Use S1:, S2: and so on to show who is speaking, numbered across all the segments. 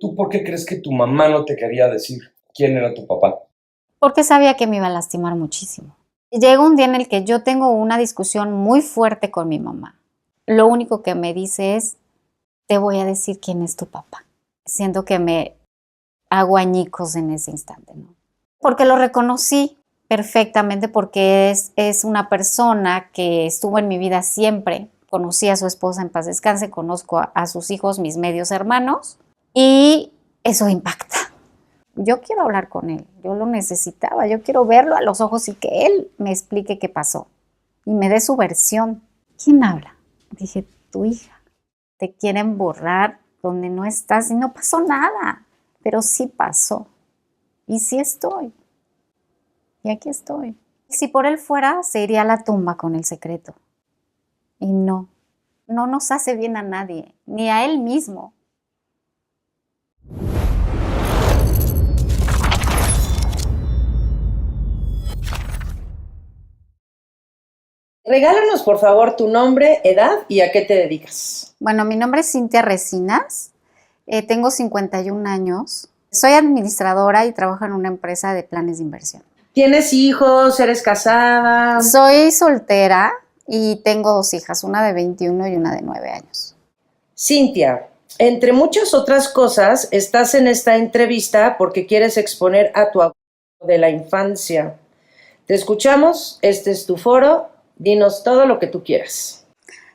S1: ¿Tú por qué crees que tu mamá no te quería decir quién era tu papá?
S2: Porque sabía que me iba a lastimar muchísimo. Llega un día en el que yo tengo una discusión muy fuerte con mi mamá. Lo único que me dice es, te voy a decir quién es tu papá. Siento que me hago añicos en ese instante, ¿no? Porque lo reconocí perfectamente, porque es una persona que estuvo en mi vida siempre. Conocí a su esposa, en paz descanse, conozco a sus hijos, mis medios hermanos, y eso impacta. Yo quiero hablar con él, yo lo necesitaba, yo quiero verlo a los ojos y que él me explique qué pasó y me dé su versión. ¿Quién habla? Dije, tu hija. Te quieren borrar donde no estás y no pasó nada, pero sí pasó. Y sí estoy. Y aquí estoy. Si por él fuera, se iría a la tumba con el secreto. Y no, no nos hace bien a nadie, ni a él mismo.
S3: Regálanos, por favor, tu nombre, edad y a qué te dedicas.
S2: Bueno, mi nombre es Cintia Resinas, tengo 51 años, soy administradora y trabajo en una empresa de planes de inversión.
S3: ¿Tienes hijos? ¿Eres casada?
S2: Soy soltera y tengo 2 hijas, una de 21 y una de 9 años.
S3: Cintia, entre muchas otras cosas, estás en esta entrevista porque quieres exponer a tu abuelo de la infancia. Te escuchamos, este es tu foro, dinos todo lo que tú quieras.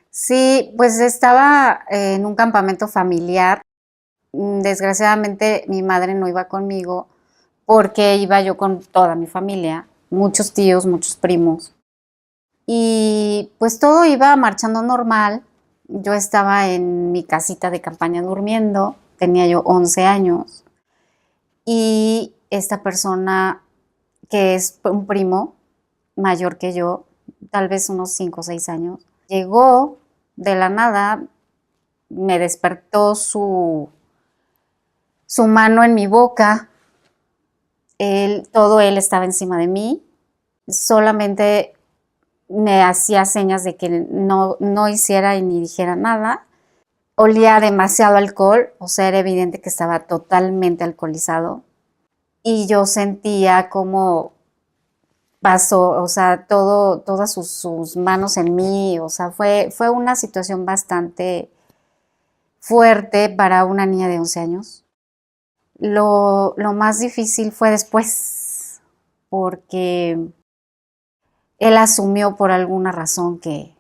S2: Sí, pues estaba en un campamento familiar. Desgraciadamente mi madre no iba conmigo porque iba yo con toda mi familia, muchos tíos, muchos primos. Y pues todo iba marchando normal. Yo estaba en mi casita de campaña durmiendo, tenía yo 11 años. Y esta persona, que es un primo mayor que yo, tal vez unos 5 o 6 años, llegó de la nada, me despertó su mano en mi boca, todo él estaba encima de mí, solamente me hacía señas de que no hiciera y ni dijera nada. Olía demasiado alcohol, o sea, era evidente que estaba totalmente alcoholizado. Y yo sentía como pasó, o sea, todas sus manos en mí, o sea, fue una situación bastante fuerte para una niña de 11 años. Lo más difícil fue después, porque él asumió por alguna razón que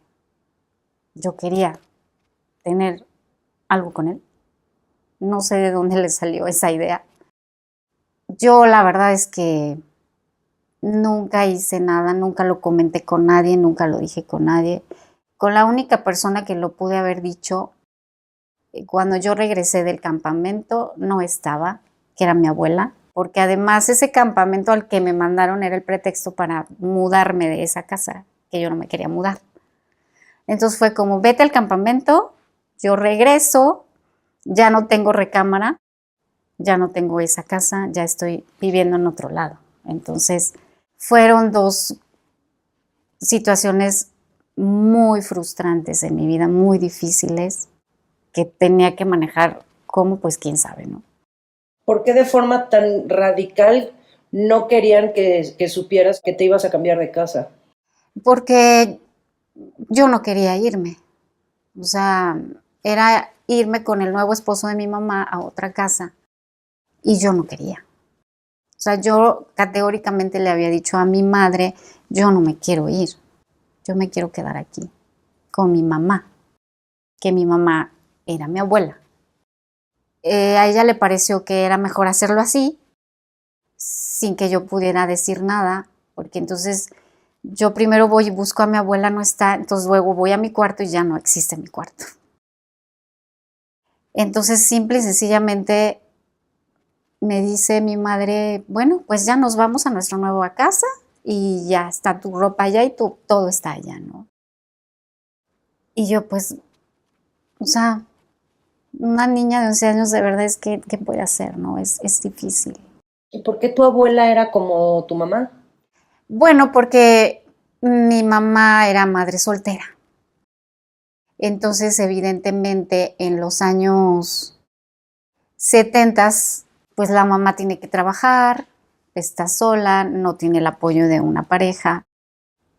S2: yo quería tener algo con él. No sé de dónde le salió esa idea. Yo la verdad es que nunca hice nada, nunca lo comenté con nadie, nunca lo dije con nadie. Con la única persona que lo pude haber dicho, cuando yo regresé del campamento, no estaba, que era mi abuela, porque además ese campamento al que me mandaron era el pretexto para mudarme de esa casa, que yo no me quería mudar. Entonces fue como, vete al campamento, yo regreso, ya no tengo recámara, ya no tengo esa casa, ya estoy viviendo en otro lado. Entonces fueron 2 situaciones muy frustrantes en mi vida, muy difíciles, que tenía que manejar como, pues quién sabe, ¿no?
S3: ¿Por qué de forma tan radical no querían que supieras que te ibas a cambiar de casa?
S2: Porque yo no quería irme. O sea, era irme con el nuevo esposo de mi mamá a otra casa y yo no quería. O sea, yo categóricamente le había dicho a mi madre, yo no me quiero ir, yo me quiero quedar aquí con mi mamá, que mi mamá era mi abuela. A ella le pareció que era mejor hacerlo así, sin que yo pudiera decir nada, porque entonces yo primero voy y busco a mi abuela, no está, entonces luego voy a mi cuarto y ya no existe mi cuarto. Entonces, simple y sencillamente me dice mi madre, bueno, pues ya nos vamos a nuestra nueva casa y ya está tu ropa allá y todo está allá, ¿no? Y yo pues, o sea, una niña de 11 años de verdad es que, ¿qué puede hacer, no? Es difícil.
S3: ¿Y por qué tu abuela era como tu mamá?
S2: Bueno, porque mi mamá era madre soltera. Entonces, evidentemente, en los años 70s, pues la mamá tiene que trabajar, está sola, no tiene el apoyo de una pareja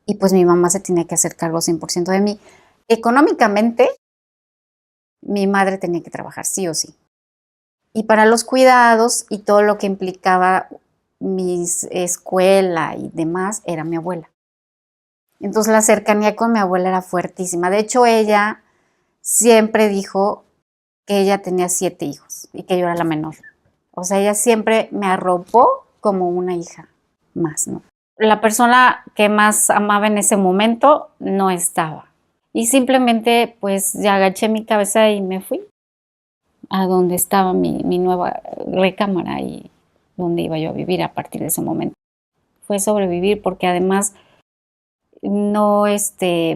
S2: y pues mi mamá se tiene que hacer cargo 100% de mí. Económicamente, mi madre tenía que trabajar sí o sí. Y para los cuidados y todo lo que implicaba mi escuela y demás, era mi abuela. Entonces la cercanía con mi abuela era fuertísima. De hecho, ella siempre dijo que ella tenía 7 hijos y que yo era la menor. O sea, ella siempre me arropó como una hija más, ¿no? La persona que más amaba en ese momento no estaba. Y simplemente, pues, ya agaché mi cabeza y me fui a donde estaba mi nueva recámara y donde iba yo a vivir a partir de ese momento. Fue sobrevivir porque además no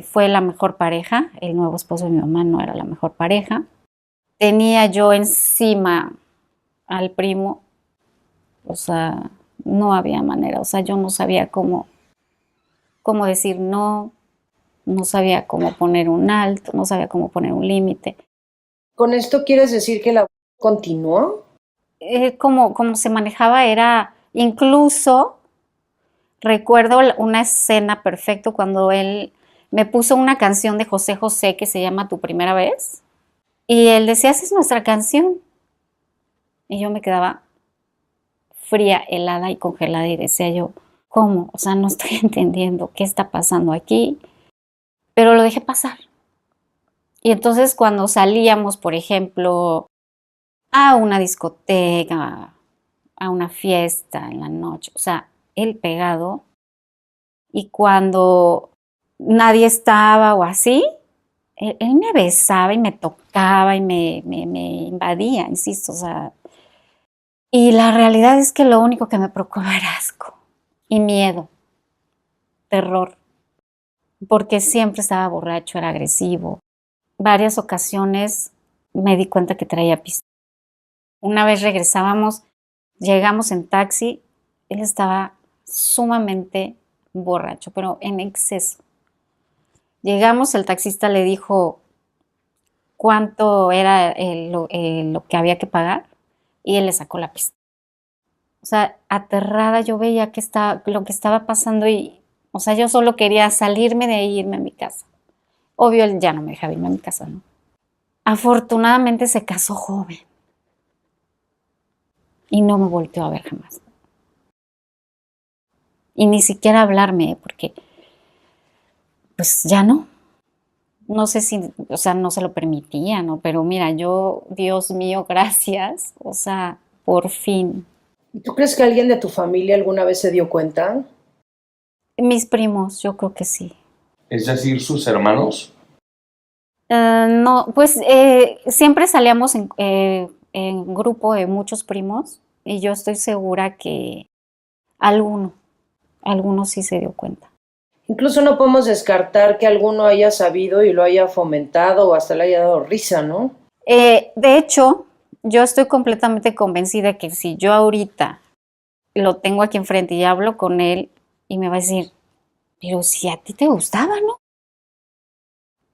S2: fue la mejor pareja. El nuevo esposo de mi mamá no era la mejor pareja. Tenía yo encima al primo, o sea, no había manera, o sea, yo no sabía cómo decir no, no sabía cómo poner un alto, no sabía cómo poner un límite.
S3: ¿Con esto quieres decir que la continuó?
S2: Como se manejaba era, incluso recuerdo una escena perfecta cuando él me puso una canción de José José que se llama Tu Primera Vez, y él decía, esa es nuestra canción. Y yo me quedaba fría, helada y congelada y decía yo, ¿cómo? O sea, no estoy entendiendo qué está pasando aquí, pero lo dejé pasar. Y entonces cuando salíamos, por ejemplo, a una discoteca, a una fiesta en la noche, o sea, él pegado, y cuando nadie estaba o así, él me besaba y me tocaba y me invadía, insisto, o sea, y la realidad es que lo único que me preocupaba era asco y miedo, terror, porque siempre estaba borracho, era agresivo. Varias ocasiones me di cuenta que traía pistola. Una vez llegamos en taxi, él estaba sumamente borracho, pero en exceso. Llegamos, el taxista le dijo cuánto era lo que había que pagar y él le sacó la pistola. O sea, aterrada yo veía lo que estaba pasando y, o sea, yo solo quería salirme de ahí e irme a mi casa. Obvio, él ya no me dejaba irme a mi casa, ¿no? Afortunadamente se casó joven y no me volteó a ver jamás. Y ni siquiera hablarme, porque pues ya no. No sé si, o sea, no se lo permitía, ¿no? Pero mira, yo, Dios mío, gracias, o sea, por fin.
S3: ¿Y tú crees que alguien de tu familia alguna vez se dio cuenta?
S2: Mis primos, yo creo que sí.
S1: Es decir, sus hermanos.
S2: No, pues siempre salíamos en grupo de muchos primos y yo estoy segura que alguno sí se dio cuenta.
S3: Incluso no podemos descartar que alguno haya sabido y lo haya fomentado o hasta le haya dado risa, ¿no?
S2: De hecho, yo estoy completamente convencida que si yo ahorita lo tengo aquí enfrente y hablo con él y me va a decir, pero si a ti te gustaba, ¿no?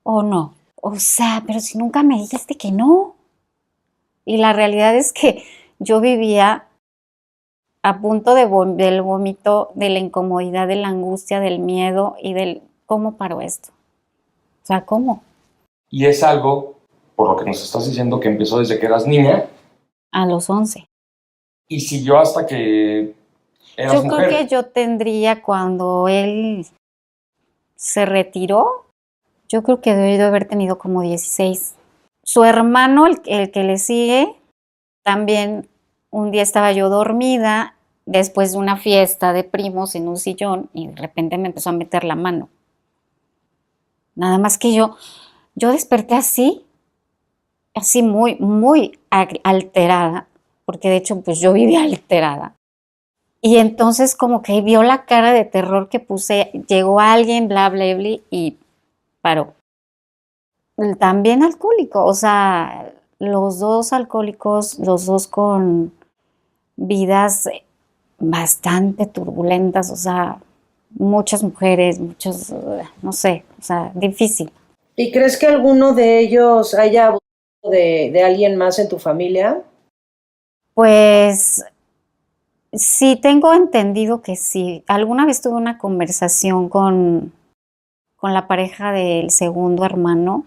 S2: ¿O no? O sea, pero si nunca me dijiste que no. Y la realidad es que yo vivía a punto del vómito, de la incomodidad, de la angustia, del miedo y del ¿cómo paro esto? O sea, ¿cómo?
S1: Y es algo, por lo que nos estás diciendo, que empezó desde que eras niña.
S2: A los 11.
S1: Y siguió hasta que eras
S2: Yo
S1: mujer.
S2: creo que yo tendría, cuando él se retiró, yo creo que debió haber tenido como 16. Su hermano, el que le sigue, también un día estaba yo dormida después de una fiesta de primos en un sillón y de repente me empezó a meter la mano. Nada más que yo desperté así muy, muy alterada, porque de hecho pues yo vivía alterada. Y entonces como que vio la cara de terror que puse, llegó alguien, bla, bla, bla, y paró. También alcohólico, o sea, los dos alcohólicos, los dos con vidas bastante turbulentas, o sea, muchas mujeres, muchos, no sé, o sea, difícil.
S3: ¿Y crees que alguno de ellos haya abusado de alguien más en tu familia?
S2: Pues sí, tengo entendido que sí. Alguna vez tuve una conversación con la pareja del segundo hermano.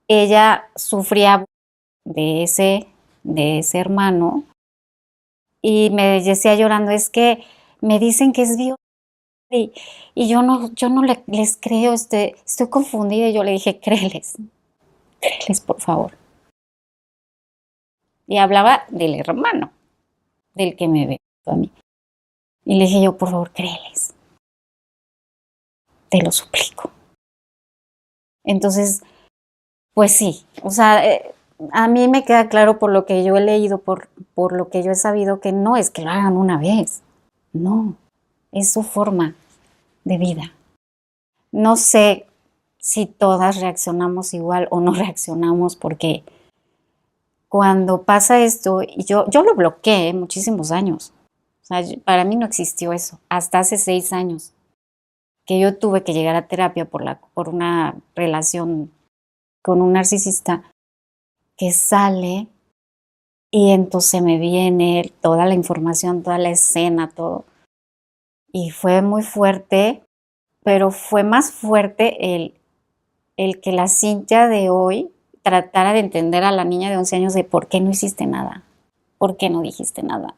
S2: Ella sufría de ese hermano y me decía llorando, es que me dicen que es violento y yo no les creo, estoy confundida. Y yo le dije, créeles, por favor. Y hablaba del hermano, del que me ve a mí. Y le dije yo, por favor, créeles, te lo suplico. Entonces, pues sí, o sea, a mí me queda claro por lo que yo he leído, por lo que yo he sabido, que no es que lo hagan una vez, no, es su forma de vida. No sé si todas reaccionamos igual o no reaccionamos, porque cuando pasa esto, y yo lo bloqueé muchísimos años. O sea, para mí no existió eso, hasta hace 6 años, que yo tuve que llegar a terapia por una relación con un narcisista que sale y entonces me viene toda la información, toda la escena, todo. Y fue muy fuerte, pero fue más fuerte el que la Cintia de hoy tratara de entender a la niña de 11 años de por qué no hiciste nada, por qué no dijiste nada.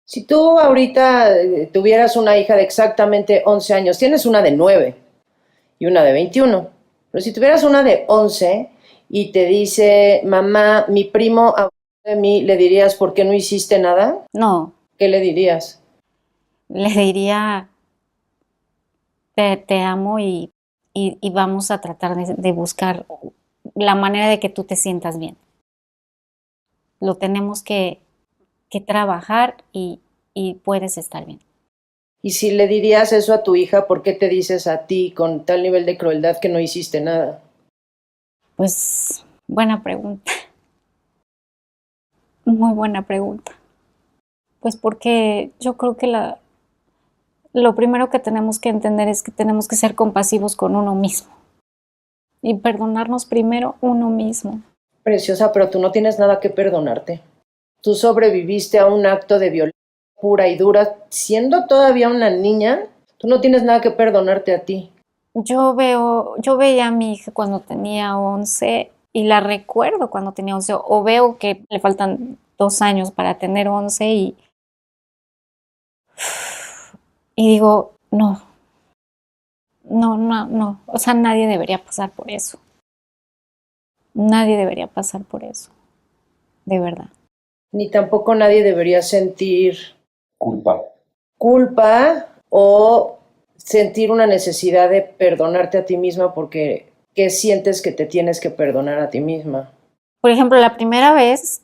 S3: Si tú ahorita tuvieras una hija de exactamente 11 años, tienes una de 9 y una de 21, pero si tuvieras una de 11 y te dice, mamá, mi primo abusó de mí, ¿le dirías por qué no hiciste nada?
S2: No,
S3: ¿Qué le dirías?
S2: le diría, te amo y vamos a tratar de buscar la manera de que tú te sientas bien. Lo tenemos que trabajar y puedes estar bien.
S3: Y si le dirías eso a tu hija, ¿por qué te dices a ti con tal nivel de crueldad que no hiciste nada?
S2: Pues, buena pregunta. Muy buena pregunta. Pues porque yo creo que lo primero que tenemos que entender es que tenemos que ser compasivos con uno mismo y perdonarnos primero uno mismo.
S3: Preciosa, pero tú no tienes nada que perdonarte. Tú sobreviviste a un acto de violencia pura y dura siendo todavía una niña. Tú no tienes nada que perdonarte a ti.
S2: Yo veía a mi hija cuando tenía 11 y la recuerdo cuando tenía 11, o veo que le faltan 2 años para tener 11 y digo, no, o sea, nadie debería pasar por eso. Nadie debería pasar por eso, de verdad.
S3: Ni tampoco nadie debería sentir
S1: Culpa.
S3: culpa o sentir una necesidad de perdonarte a ti misma porque ¿qué sientes que te tienes que perdonar a ti misma?
S2: Por ejemplo, la primera vez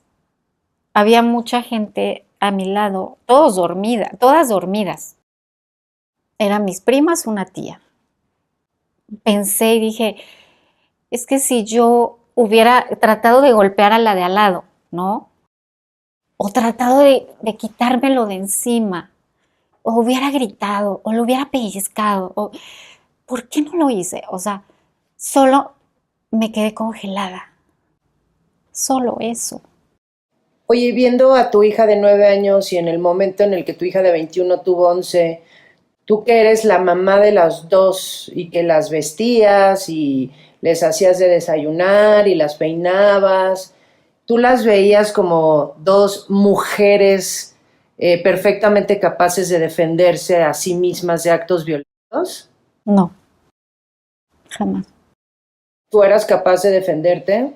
S2: había mucha gente a mi lado, todas dormidas. Eran mis primas, una tía. Pensé y dije, es que si yo hubiera tratado de golpear a la de al lado, ¿no? O tratado de quitármelo de encima, o hubiera gritado, o lo hubiera pellizcado, ¿por qué no lo hice? O sea, solo me quedé congelada. Solo eso.
S3: Oye, viendo a tu hija de 9 años y en el momento en el que tu hija de 21 tuvo 11, tú que eres la mamá de las dos y que las vestías y les hacías de desayunar y las peinabas, ¿tú las veías como dos mujeres perfectamente capaces de defenderse a sí mismas de actos violentos?
S2: No, jamás.
S3: ¿Tú eras capaz de defenderte?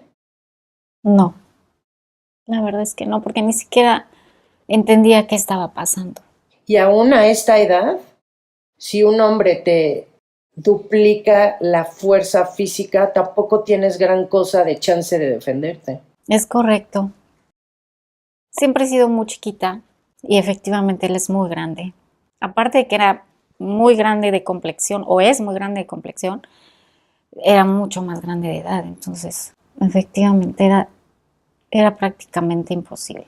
S2: No, la verdad es que no, porque ni siquiera entendía qué estaba pasando.
S3: Y aún a esta edad, si un hombre te duplica la fuerza física, tampoco tienes gran cosa de chance de defenderte.
S2: Es correcto. Siempre he sido muy chiquita y efectivamente él es muy grande. Aparte de que era muy grande de complexión, o es muy grande de complexión, era mucho más grande de edad. Entonces, efectivamente era prácticamente imposible.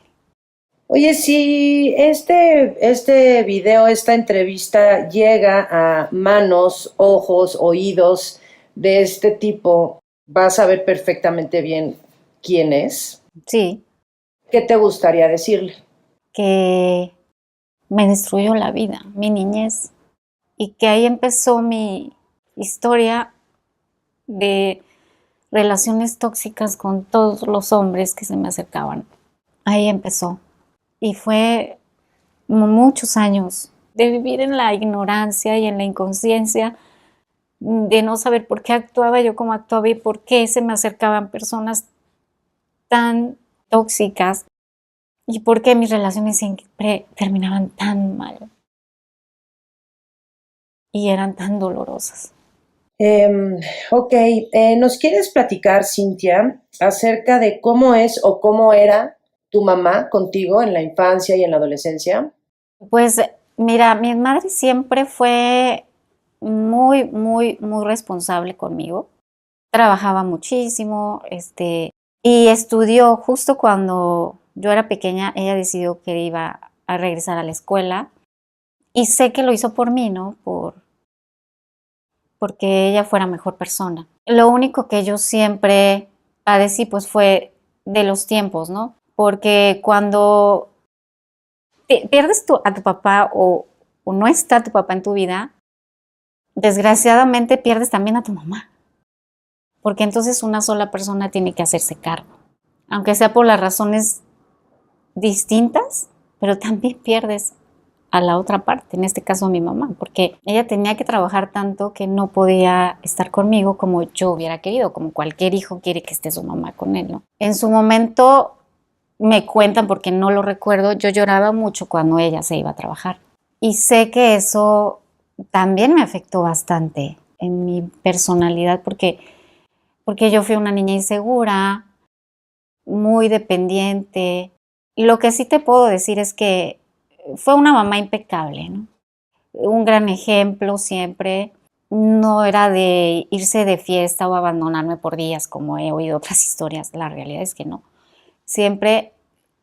S3: Oye, si este video, esta entrevista llega a manos, ojos, oídos de este tipo, vas a ver perfectamente bien quién es.
S2: Sí,
S3: ¿Qué te gustaría decirle?
S2: que me destruyó la vida, mi niñez, y que ahí empezó mi historia de relaciones tóxicas con todos los hombres que se me acercaban. Ahí empezó. Y fue muchos años de vivir en la ignorancia y en la inconsciencia, de no saber por qué actuaba yo como actuaba y por qué se me acercaban personas tan tóxicas y por qué mis relaciones siempre terminaban tan mal y eran tan dolorosas.
S3: Ok, ¿nos quieres platicar, Cintia, acerca de cómo es o cómo era tu mamá contigo en la infancia y en la adolescencia?
S2: Pues mira, mi madre siempre fue muy responsable conmigo. Trabajaba muchísimo, y estudió justo cuando yo era pequeña, ella decidió que iba a regresar a la escuela y sé que lo hizo por mí, ¿no? Porque ella fuera mejor persona. Lo único que yo siempre padecí pues fue de los tiempos, ¿no? Porque cuando pierdes a tu papá o no está tu papá en tu vida, desgraciadamente pierdes también a tu mamá. Porque entonces una sola persona tiene que hacerse cargo. Aunque sea por las razones distintas, pero también pierdes a la otra parte, en este caso a mi mamá, porque ella tenía que trabajar tanto que no podía estar conmigo como yo hubiera querido, como cualquier hijo quiere que esté su mamá con él, ¿no? En su momento me cuentan, porque no lo recuerdo, yo lloraba mucho cuando ella se iba a trabajar. Y sé que eso también me afectó bastante en mi personalidad, porque yo fui una niña insegura, muy dependiente. Lo que sí te puedo decir es que fue una mamá impecable, ¿no? Un gran ejemplo siempre. No era de irse de fiesta o abandonarme por días, como he oído otras historias. La realidad es que no. Siempre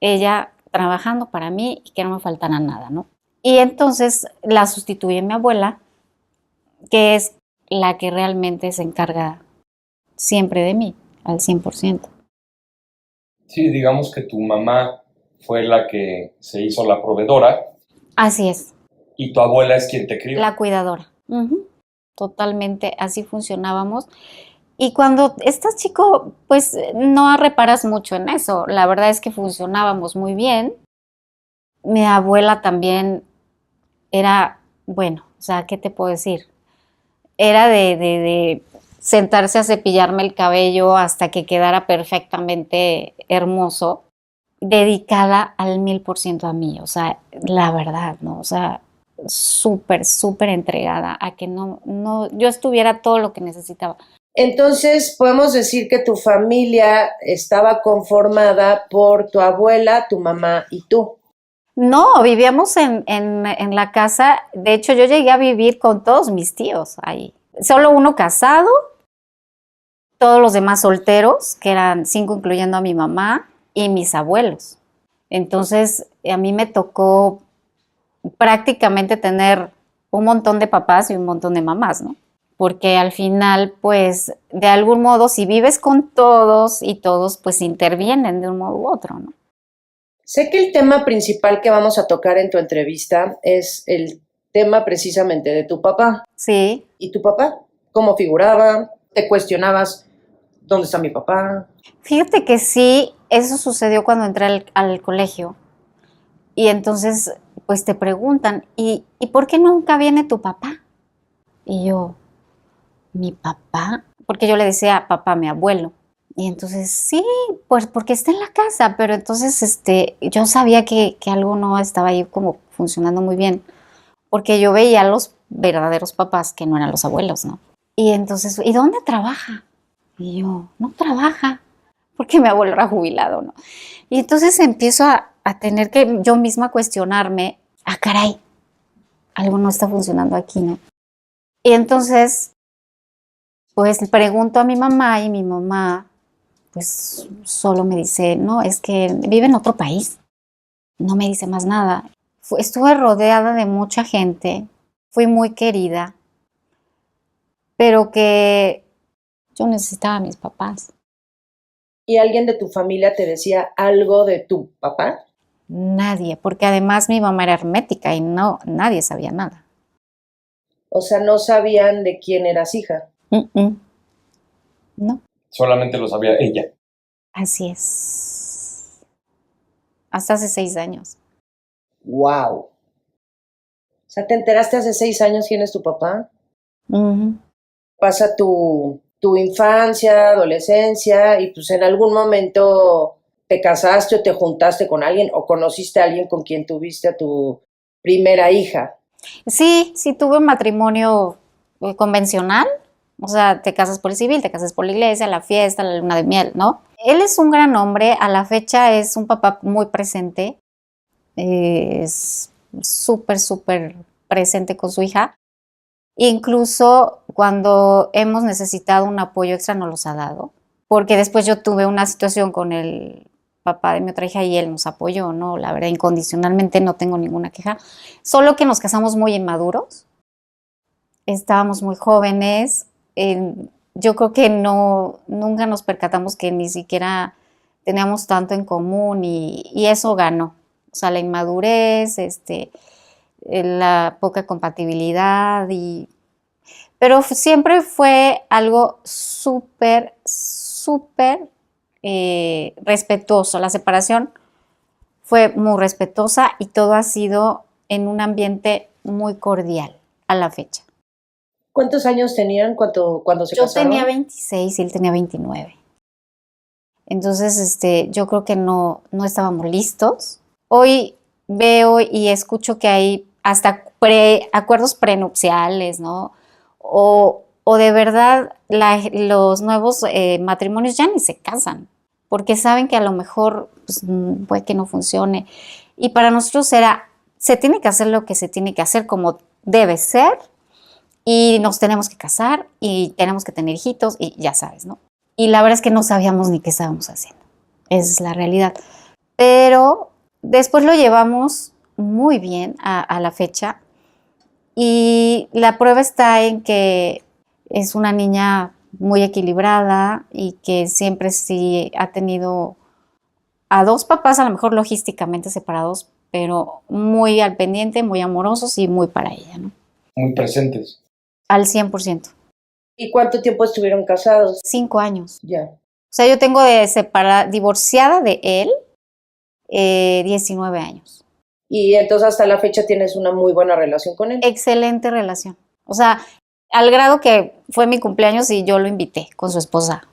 S2: ella trabajando para mí y que no me faltara nada, ¿no? Y entonces la sustituye mi abuela, que es la que realmente se encarga siempre de mí, al 100%.
S1: Sí, digamos que tu mamá fue la que se hizo la proveedora
S2: Así es,
S1: y tu abuela es quien te crió.
S2: la cuidadora. Ujú. Totalmente, así funcionábamos. Y cuando estás chico, pues no reparas mucho en eso. La verdad es que funcionábamos muy bien. Mi abuela también era, bueno, o sea, ¿qué te puedo decir? Era de sentarse a cepillarme el cabello hasta que quedara perfectamente hermoso, dedicada al 1000% a mí, o sea, la verdad, ¿no? O sea, súper entregada a que yo estuviera todo lo que necesitaba.
S3: Entonces, podemos decir que tu familia estaba conformada por tu abuela, tu mamá y tú.
S2: No, vivíamos en la casa, de hecho yo llegué a vivir con todos mis tíos ahí. Solo uno casado, todos los demás solteros, que eran 5 incluyendo a mi mamá y mis abuelos. Entonces a mí me tocó prácticamente tener un montón de papás y un montón de mamás, ¿no? Porque al final, pues, de algún modo, si vives con todos y todos, pues intervienen de un modo u otro, ¿no?
S3: Sé que el tema principal que vamos a tocar en tu entrevista es el tema precisamente de tu papá.
S2: Sí.
S3: ¿Y tu papá? ¿Cómo figuraba? ¿Te cuestionabas dónde está mi papá?
S2: Fíjate que sí, eso sucedió cuando entré al colegio. Y entonces, pues te preguntan, ¿y por qué nunca viene tu papá? Y yo, ¿mi papá? Porque yo le decía papá a mi abuelo. Y entonces, sí, pues porque está en la casa, pero entonces yo sabía que algo no estaba ahí como funcionando muy bien, porque yo veía a los verdaderos papás que no eran los abuelos, ¿no? Y entonces, ¿y dónde trabaja? Y yo, no trabaja, porque mi abuelo era jubilado, ¿no? Y entonces empiezo a tener que yo misma cuestionarme, caray, algo no está funcionando aquí, ¿no? Y entonces, pues pregunto a mi mamá y mi mamá, pues solo me dice, no, es que vive en otro país, no me dice más nada. Estuve rodeada de mucha gente, fui muy querida, pero que yo necesitaba a mis papás.
S3: ¿Y alguien de tu familia te decía algo de tu papá?
S2: nadie, porque además mi mamá era hermética y no, nadie sabía nada.
S3: O sea, no sabían de quién eras hija.
S2: No,
S1: Solamente lo sabía ella.
S2: así es. Hasta hace 6 años.
S3: ¡Wow! O sea, ¿te enteraste hace 6 años quién es tu papá?
S2: Ujú.
S3: Pasa tu infancia, adolescencia, y pues en algún momento te casaste o te juntaste con alguien o conociste a alguien con quien tuviste a tu primera hija.
S2: Sí, sí tuve un matrimonio convencional, o sea, te casas por el civil, te casas por la iglesia, la fiesta, la luna de miel, ¿no? Él es un gran hombre, a la fecha es un papá muy presente, es súper, súper presente con su hija. Incluso cuando hemos necesitado un apoyo extra nos los ha dado, porque después yo tuve una situación con el papá de mi otra hija y él nos apoyó, ¿no? La verdad, incondicionalmente no tengo ninguna queja, solo que nos casamos muy inmaduros, estábamos muy jóvenes, yo creo que nunca nos percatamos que ni siquiera teníamos tanto en común y eso ganó, o sea, la inmadurez, la poca compatibilidad pero siempre fue algo súper, súper respetuoso. La separación fue muy respetuosa y todo ha sido en un ambiente muy cordial a la fecha.
S3: ¿Cuántos años tenían cuando se
S2: Yo
S3: casaron?
S2: tenía 26 y él tenía 29. Entonces, yo creo que no estábamos listos. Hoy veo y escucho que hay hasta acuerdos prenupciales, ¿no? O de verdad los nuevos matrimonios ya ni se casan, porque saben que a lo mejor pues, puede que no funcione. Y para nosotros se tiene que hacer lo que se tiene que hacer como debe ser, y nos tenemos que casar, y tenemos que tener hijitos, y ya sabes, ¿no? Y la verdad es que no sabíamos ni qué estábamos haciendo. Esa es la realidad. Pero después lo llevamos muy bien a la fecha. Y la prueba está en que es una niña muy equilibrada y que siempre sí ha tenido a 2 papás, a lo mejor logísticamente separados, pero muy al pendiente, muy amorosos y muy para ella, ¿no?
S1: Muy presentes.
S2: Al 100%.
S3: ¿Y cuánto tiempo estuvieron casados?
S2: 5 años.
S3: Ya.
S2: O sea, yo tengo divorciada de él 19 años.
S3: Y entonces hasta la fecha tienes una muy buena relación con él.
S2: Excelente relación. O sea, al grado que fue mi cumpleaños y yo lo invité con su esposa.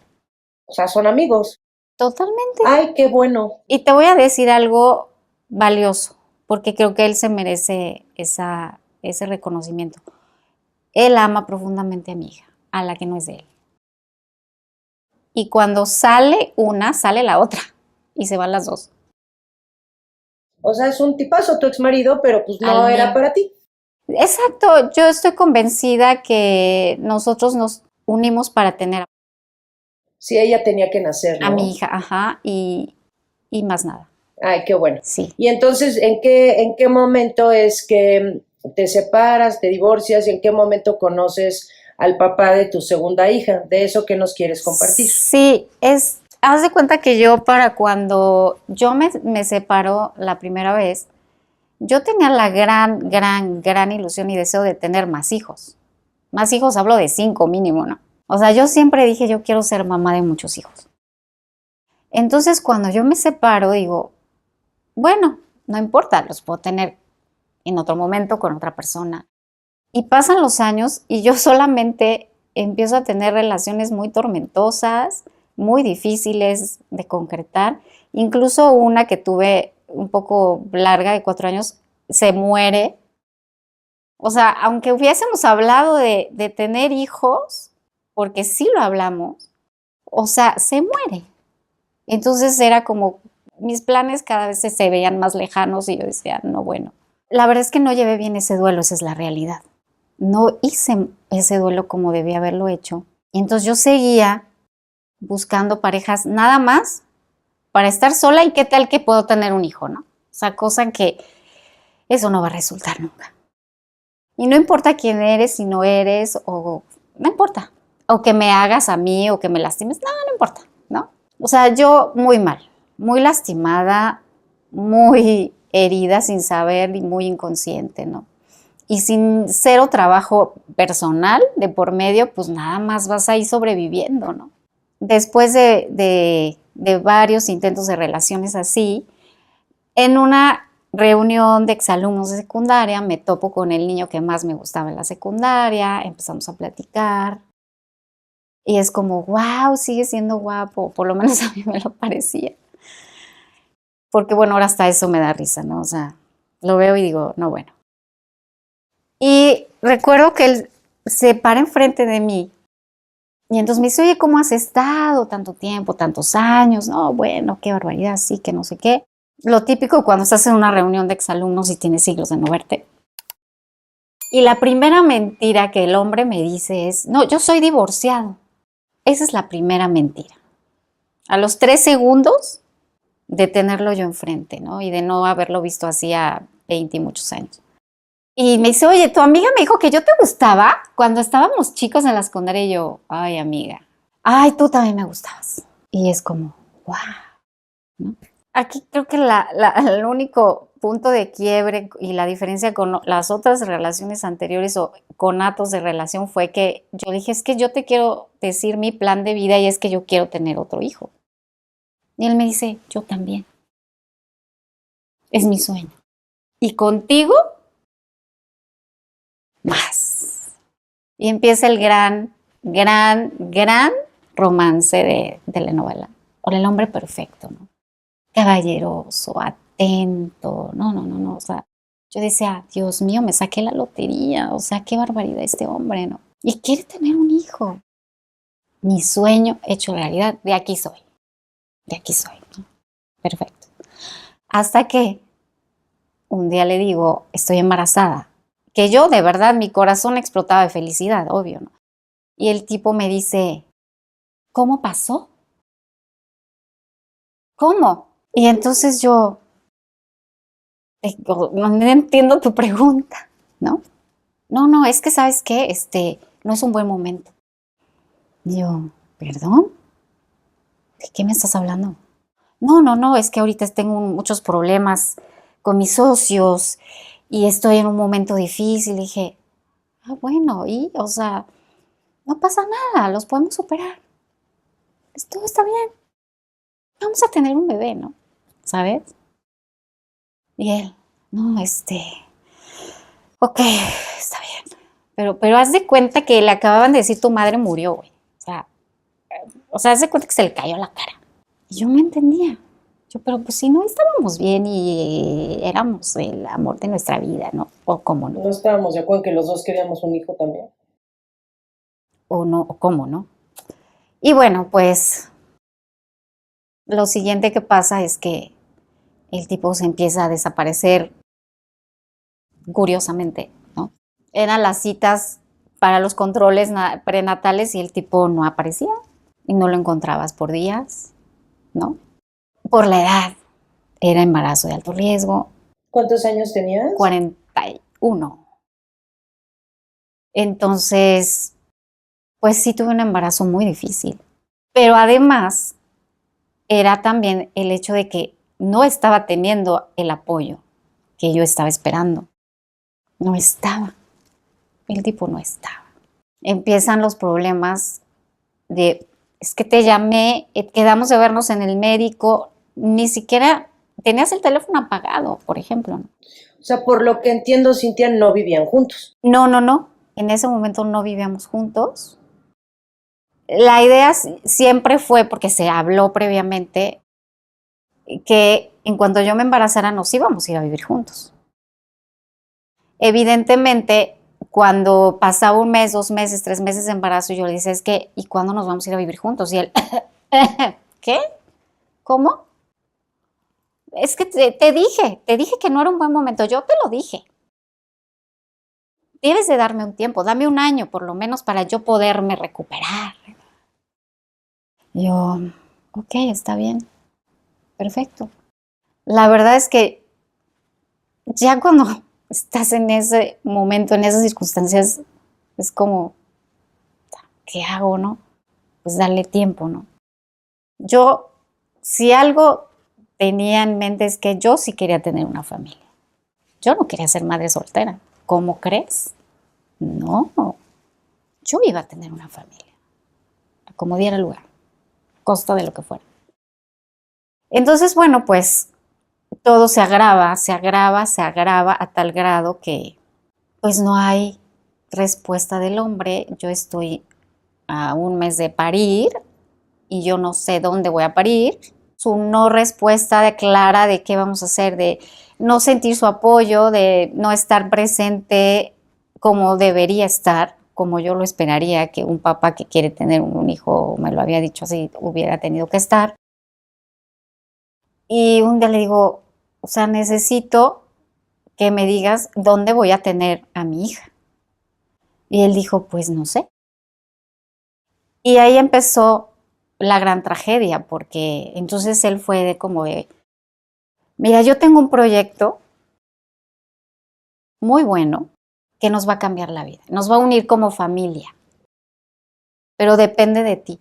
S3: O sea, son amigos.
S2: Totalmente.
S3: Ay, qué bueno.
S2: Y te voy a decir algo valioso, porque creo que él se merece ese reconocimiento. Él ama profundamente a mi hija, a la que no es de él. Y cuando sale una, sale la otra. Y se van las dos.
S3: O sea, es un tipazo tu exmarido, pero pues no
S2: Al
S3: era
S2: mil.
S3: para ti.
S2: Exacto. Yo estoy convencida que nosotros nos unimos para tener
S3: Sí, ella tenía que nacer, ¿no?
S2: a mi hija, ajá, y más nada.
S3: Ay, qué bueno.
S2: Sí.
S3: Y entonces, ¿en qué momento es que te separas, te divorcias y en qué momento conoces al papá de tu segunda hija? De eso que nos quieres compartir.
S2: Sí, haz de cuenta que yo para cuando yo me separo la primera vez, yo tenía la gran, gran, gran ilusión y deseo de tener más hijos. Más hijos, hablo de 5 mínimo, ¿no? O sea, yo siempre dije, yo quiero ser mamá de muchos hijos. Entonces, cuando yo me separo, digo, bueno, no importa, los puedo tener en otro momento con otra persona. Y pasan los años y yo solamente empiezo a tener relaciones muy tormentosas, muy difíciles de concretar. Incluso una que tuve un poco larga, de 4 años, se muere. O sea, aunque hubiésemos hablado de tener hijos, porque sí lo hablamos, o sea, se muere. Entonces era como, mis planes cada vez se veían más lejanos y yo decía, no, bueno. La verdad es que no llevé bien ese duelo, esa es la realidad. No hice ese duelo como debía haberlo hecho. Y entonces yo seguía buscando parejas nada más para estar sola y qué tal que puedo tener un hijo, ¿no? O sea, cosa que eso no va a resultar nunca. Y no importa quién eres, si no eres, o no importa. O que me hagas a mí o que me lastimes, no importa, ¿no? O sea, yo muy mal, muy lastimada, muy herida sin saber y muy inconsciente, ¿no? Y sin cero trabajo personal de por medio, pues nada más vas ahí sobreviviendo, ¿no? Después de varios intentos de relaciones así, en una reunión de exalumnos de secundaria me topo con el niño que más me gustaba en la secundaria, empezamos a platicar y es como, wow, sigue siendo guapo, por lo menos a mí me lo parecía. Porque bueno, ahora hasta eso me da risa, ¿no? O sea, lo veo y digo, no, bueno. Y recuerdo que él se para enfrente de mí y entonces me dice, oye, ¿cómo has estado tanto tiempo, tantos años? No, bueno, qué barbaridad, sí, que no sé qué. Lo típico cuando estás en una reunión de exalumnos y tienes siglos de no verte. Y la primera mentira que el hombre me dice es, no, yo soy divorciado. Esa es la primera mentira. A los 3 segundos de tenerlo yo enfrente, ¿no? Y de no haberlo visto hacía 20 y muchos años. Y me dice, oye, tu amiga me dijo que yo te gustaba cuando estábamos chicos en la secundaria. Y yo, ay, amiga, ay, tú también me gustabas. Y es como, wow, ¿no? Aquí creo que el único punto de quiebre y la diferencia con las otras relaciones anteriores o conatos de relación fue que yo dije, es que yo te quiero decir mi plan de vida y es que yo quiero tener otro hijo. Y él me dice, yo también. Es mi sueño. Y contigo, más. Y empieza el gran romance de telenovela. O el hombre perfecto, ¿no? Caballeroso, atento. No. O sea, yo decía, Dios mío, me saqué la lotería. O sea, qué barbaridad este hombre, ¿no? Y quiere tener un hijo. Mi sueño hecho realidad. De aquí soy. ¿No? Perfecto. Hasta que un día le digo, estoy embarazada. Que yo, de verdad, mi corazón explotaba de felicidad, obvio, ¿no? Y el tipo me dice, ¿cómo pasó? ¿Cómo? Y entonces yo, no entiendo tu pregunta, ¿no? No, es que, ¿sabes qué? No es un buen momento. Y yo, ¿perdón? ¿De qué me estás hablando? No, es que ahorita tengo muchos problemas con mis socios y estoy en un momento difícil. Y dije, bueno, o sea, no pasa nada, los podemos superar. Todo está bien. Vamos a tener un bebé, ¿no? ¿Sabes? Y él, no, ok, está bien. Pero haz de cuenta que le acababan de decir tu madre murió, güey. Haz de cuenta que se le cayó la cara. Y yo no entendía. Pero pues si no estábamos bien y éramos el amor de nuestra vida, ¿no? O cómo no.
S3: ¿No estábamos de acuerdo en que los dos queríamos un hijo también?
S2: O no, o cómo no. Y bueno, pues lo siguiente que pasa es que el tipo se empieza a desaparecer curiosamente, ¿no? Eran las citas para los controles prenatales y el tipo no aparecía y no lo encontrabas por días, ¿no? Por la edad, era embarazo de alto riesgo.
S3: ¿Cuántos años tenías?
S2: 41. Entonces, pues sí tuve un embarazo muy difícil. Pero además, era también el hecho de que no estaba teniendo el apoyo que yo estaba esperando. No estaba. El tipo no estaba. Empiezan los problemas es que te llamé, quedamos de vernos en el médico, ni siquiera tenías el teléfono apagado, por ejemplo, ¿no?
S3: O sea, por lo que entiendo, Cintia, no vivían juntos.
S2: No. En ese momento no vivíamos juntos. La idea siempre fue, porque se habló previamente, que en cuanto yo me embarazara nos íbamos a ir a vivir juntos. Evidentemente, cuando pasaba 1 mes, 2 meses, 3 meses de embarazo, yo le decía, ¿y cuándo nos vamos a ir a vivir juntos? Y él, ¿qué? ¿Cómo? Es que te dije que no era un buen momento, yo te lo dije. Debes de darme un tiempo, dame 1 año por lo menos para yo poderme recuperar. Yo, ok, está bien, perfecto. La verdad es que ya cuando estás en ese momento, en esas circunstancias, es como, ¿qué hago, no? Pues darle tiempo, ¿no? Yo, si algo tenía en mente es que yo sí quería tener una familia. Yo no quería ser madre soltera. ¿Cómo crees? No, yo iba a tener una familia, como diera lugar, costa de lo que fuera. Entonces, bueno, pues todo se agrava a tal grado que pues no hay respuesta del hombre. Yo estoy a un mes de parir y yo no sé dónde voy a parir. Su no respuesta clara de qué vamos a hacer, de no sentir su apoyo, de no estar presente como debería estar, como yo lo esperaría que un papá que quiere tener un hijo, me lo había dicho así, hubiera tenido que estar. Y un día le digo, o sea, necesito que me digas dónde voy a tener a mi hija. Y él dijo, pues no sé. Y ahí empezó la gran tragedia, porque entonces él fue de como de, mira, yo tengo un proyecto muy bueno que nos va a cambiar la vida, nos va a unir como familia, pero depende de ti.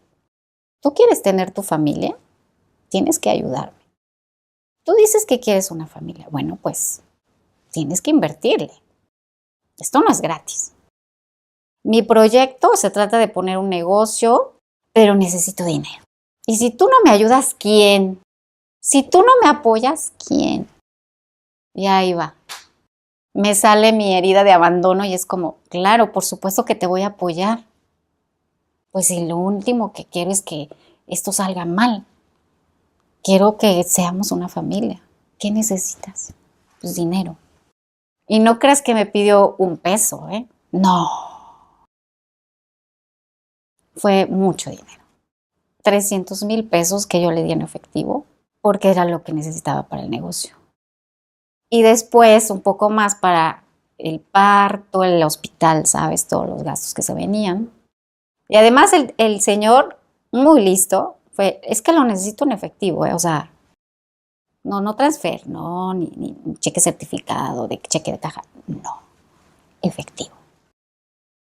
S2: ¿Tú quieres tener tu familia? Tienes que ayudarme. Tú dices que quieres una familia. Bueno, pues tienes que invertirle. Esto no es gratis. Mi proyecto se trata de poner un negocio, pero necesito dinero. Y si tú no me ayudas, ¿quién? Si tú no me apoyas, ¿quién? Y ahí va. Me sale mi herida de abandono y es como, claro, por supuesto que te voy a apoyar. Pues si lo último que quiero es que esto salga mal. Quiero que seamos una familia. ¿Qué necesitas? Pues dinero. Y no creas que me pidió un peso, ¿eh? No. Fue mucho dinero. 300,000 pesos que yo le di en efectivo porque era lo que necesitaba para el negocio. Y después un poco más para el parto, el hospital, ¿sabes? Todos los gastos que se venían. Y además el señor, muy listo, es que lo necesito en efectivo, o sea, no transfer, no, ni cheque certificado, de cheque de caja, no, efectivo.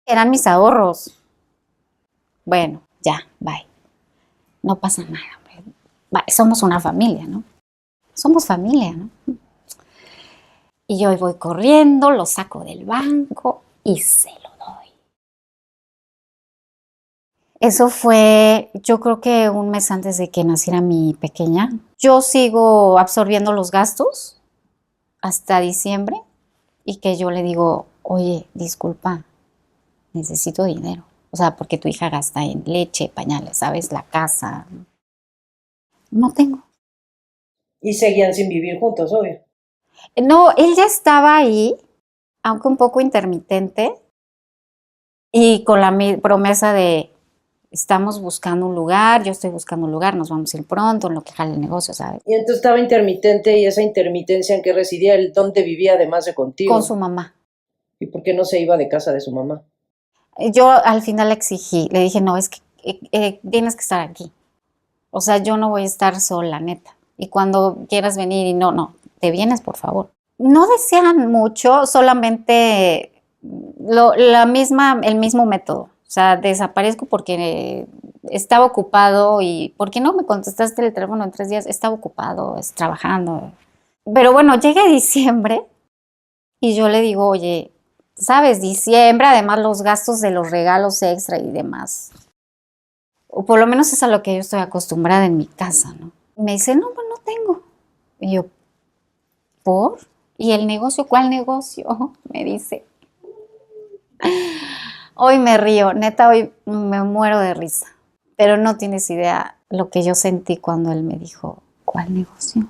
S2: Eran mis ahorros. Bueno, ya, bye. No pasa nada, hombre. Somos una familia, ¿no? Somos familia, ¿no? Y yo voy corriendo, lo saco del banco y se lo doy. Eso fue, yo creo que un mes antes de que naciera mi pequeña. Yo sigo absorbiendo los gastos hasta diciembre y que yo le digo, oye, disculpa, necesito dinero. O sea, porque tu hija gasta en leche, pañales, ¿sabes? La casa. No tengo.
S3: Y seguían sin vivir juntos, obvio.
S2: No, él ya estaba ahí, aunque un poco intermitente, y con la promesa de estamos buscando un lugar, yo estoy buscando un lugar, nos vamos a ir pronto, en lo que jale el negocio, ¿sabes?
S3: Y entonces estaba intermitente, y esa intermitencia en que residía él, ¿dónde vivía además de contigo?
S2: Con su mamá.
S3: ¿Y por qué no se iba de casa de su mamá?
S2: Yo al final le exigí, le dije, no, es que tienes que estar aquí. O sea, yo no voy a estar sola, neta. Y cuando quieras venir y no, te vienes, por favor. No desean mucho, solamente el mismo método. O sea, desaparezco porque estaba ocupado y ¿por qué no me contestaste el teléfono en 3 días? Estaba ocupado, trabajando. Pero bueno, llega diciembre y yo le digo, oye, ¿sabes? Diciembre, además los gastos de los regalos extra y demás. O por lo menos es a lo que yo estoy acostumbrada en mi casa, ¿no? Me dice, no, pues no tengo. Y yo, ¿por? ¿Y el negocio? ¿Cuál negocio? Me dice. Hoy me río, neta, hoy me muero de risa. Pero no tienes idea lo que yo sentí cuando él me dijo, ¿cuál negocio?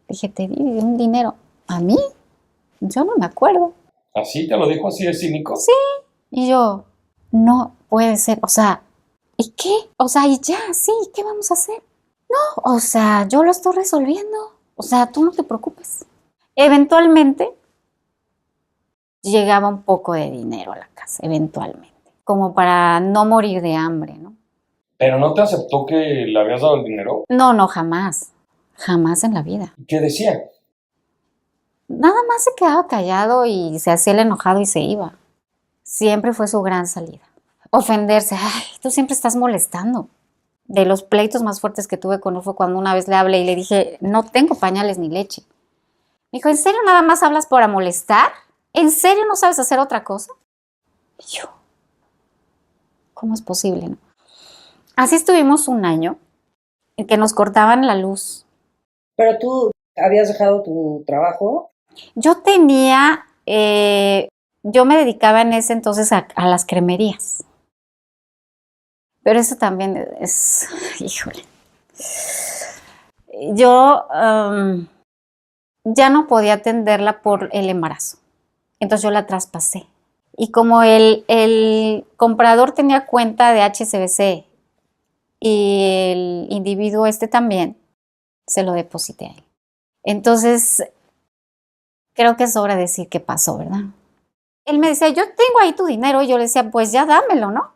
S2: Dije, te di un dinero. ¿A mí? Yo no me acuerdo.
S1: ¿Así? ¿Te lo dijo así de cínico?
S2: Sí. Y yo, no puede ser, o sea, ¿y qué? O sea, y ya, sí, ¿qué vamos a hacer? No, o sea, yo lo estoy resolviendo. O sea, tú no te preocupes. Eventualmente llegaba un poco de dinero a la casa, eventualmente, como para no morir de hambre, ¿no?
S1: ¿Pero no te aceptó que le habías dado el dinero?
S2: No, jamás. Jamás en la vida.
S1: ¿Qué decía?
S2: Nada más se quedaba callado y se hacía el enojado y se iba. Siempre fue su gran salida. Ofenderse. Ay, tú siempre estás molestando. De los pleitos más fuertes que tuve con él fue cuando una vez le hablé y le dije, no tengo pañales ni leche. Me dijo, ¿en serio nada más hablas para molestar? ¿En serio no sabes hacer otra cosa? Y yo, ¿cómo es posible, no? Así estuvimos un año en que nos cortaban la luz.
S3: Pero tú habías dejado tu trabajo.
S2: Yo me dedicaba en ese entonces a las cremerías. Pero eso también es, híjole. Yo ya no podía atenderla por el embarazo. Entonces yo la traspasé. Y como el comprador tenía cuenta de HSBC y el individuo también, se lo deposité a él. Entonces, creo que sobra decir qué pasó, ¿verdad? Él me decía, yo tengo ahí tu dinero. Y yo le decía, pues ya dámelo, ¿no?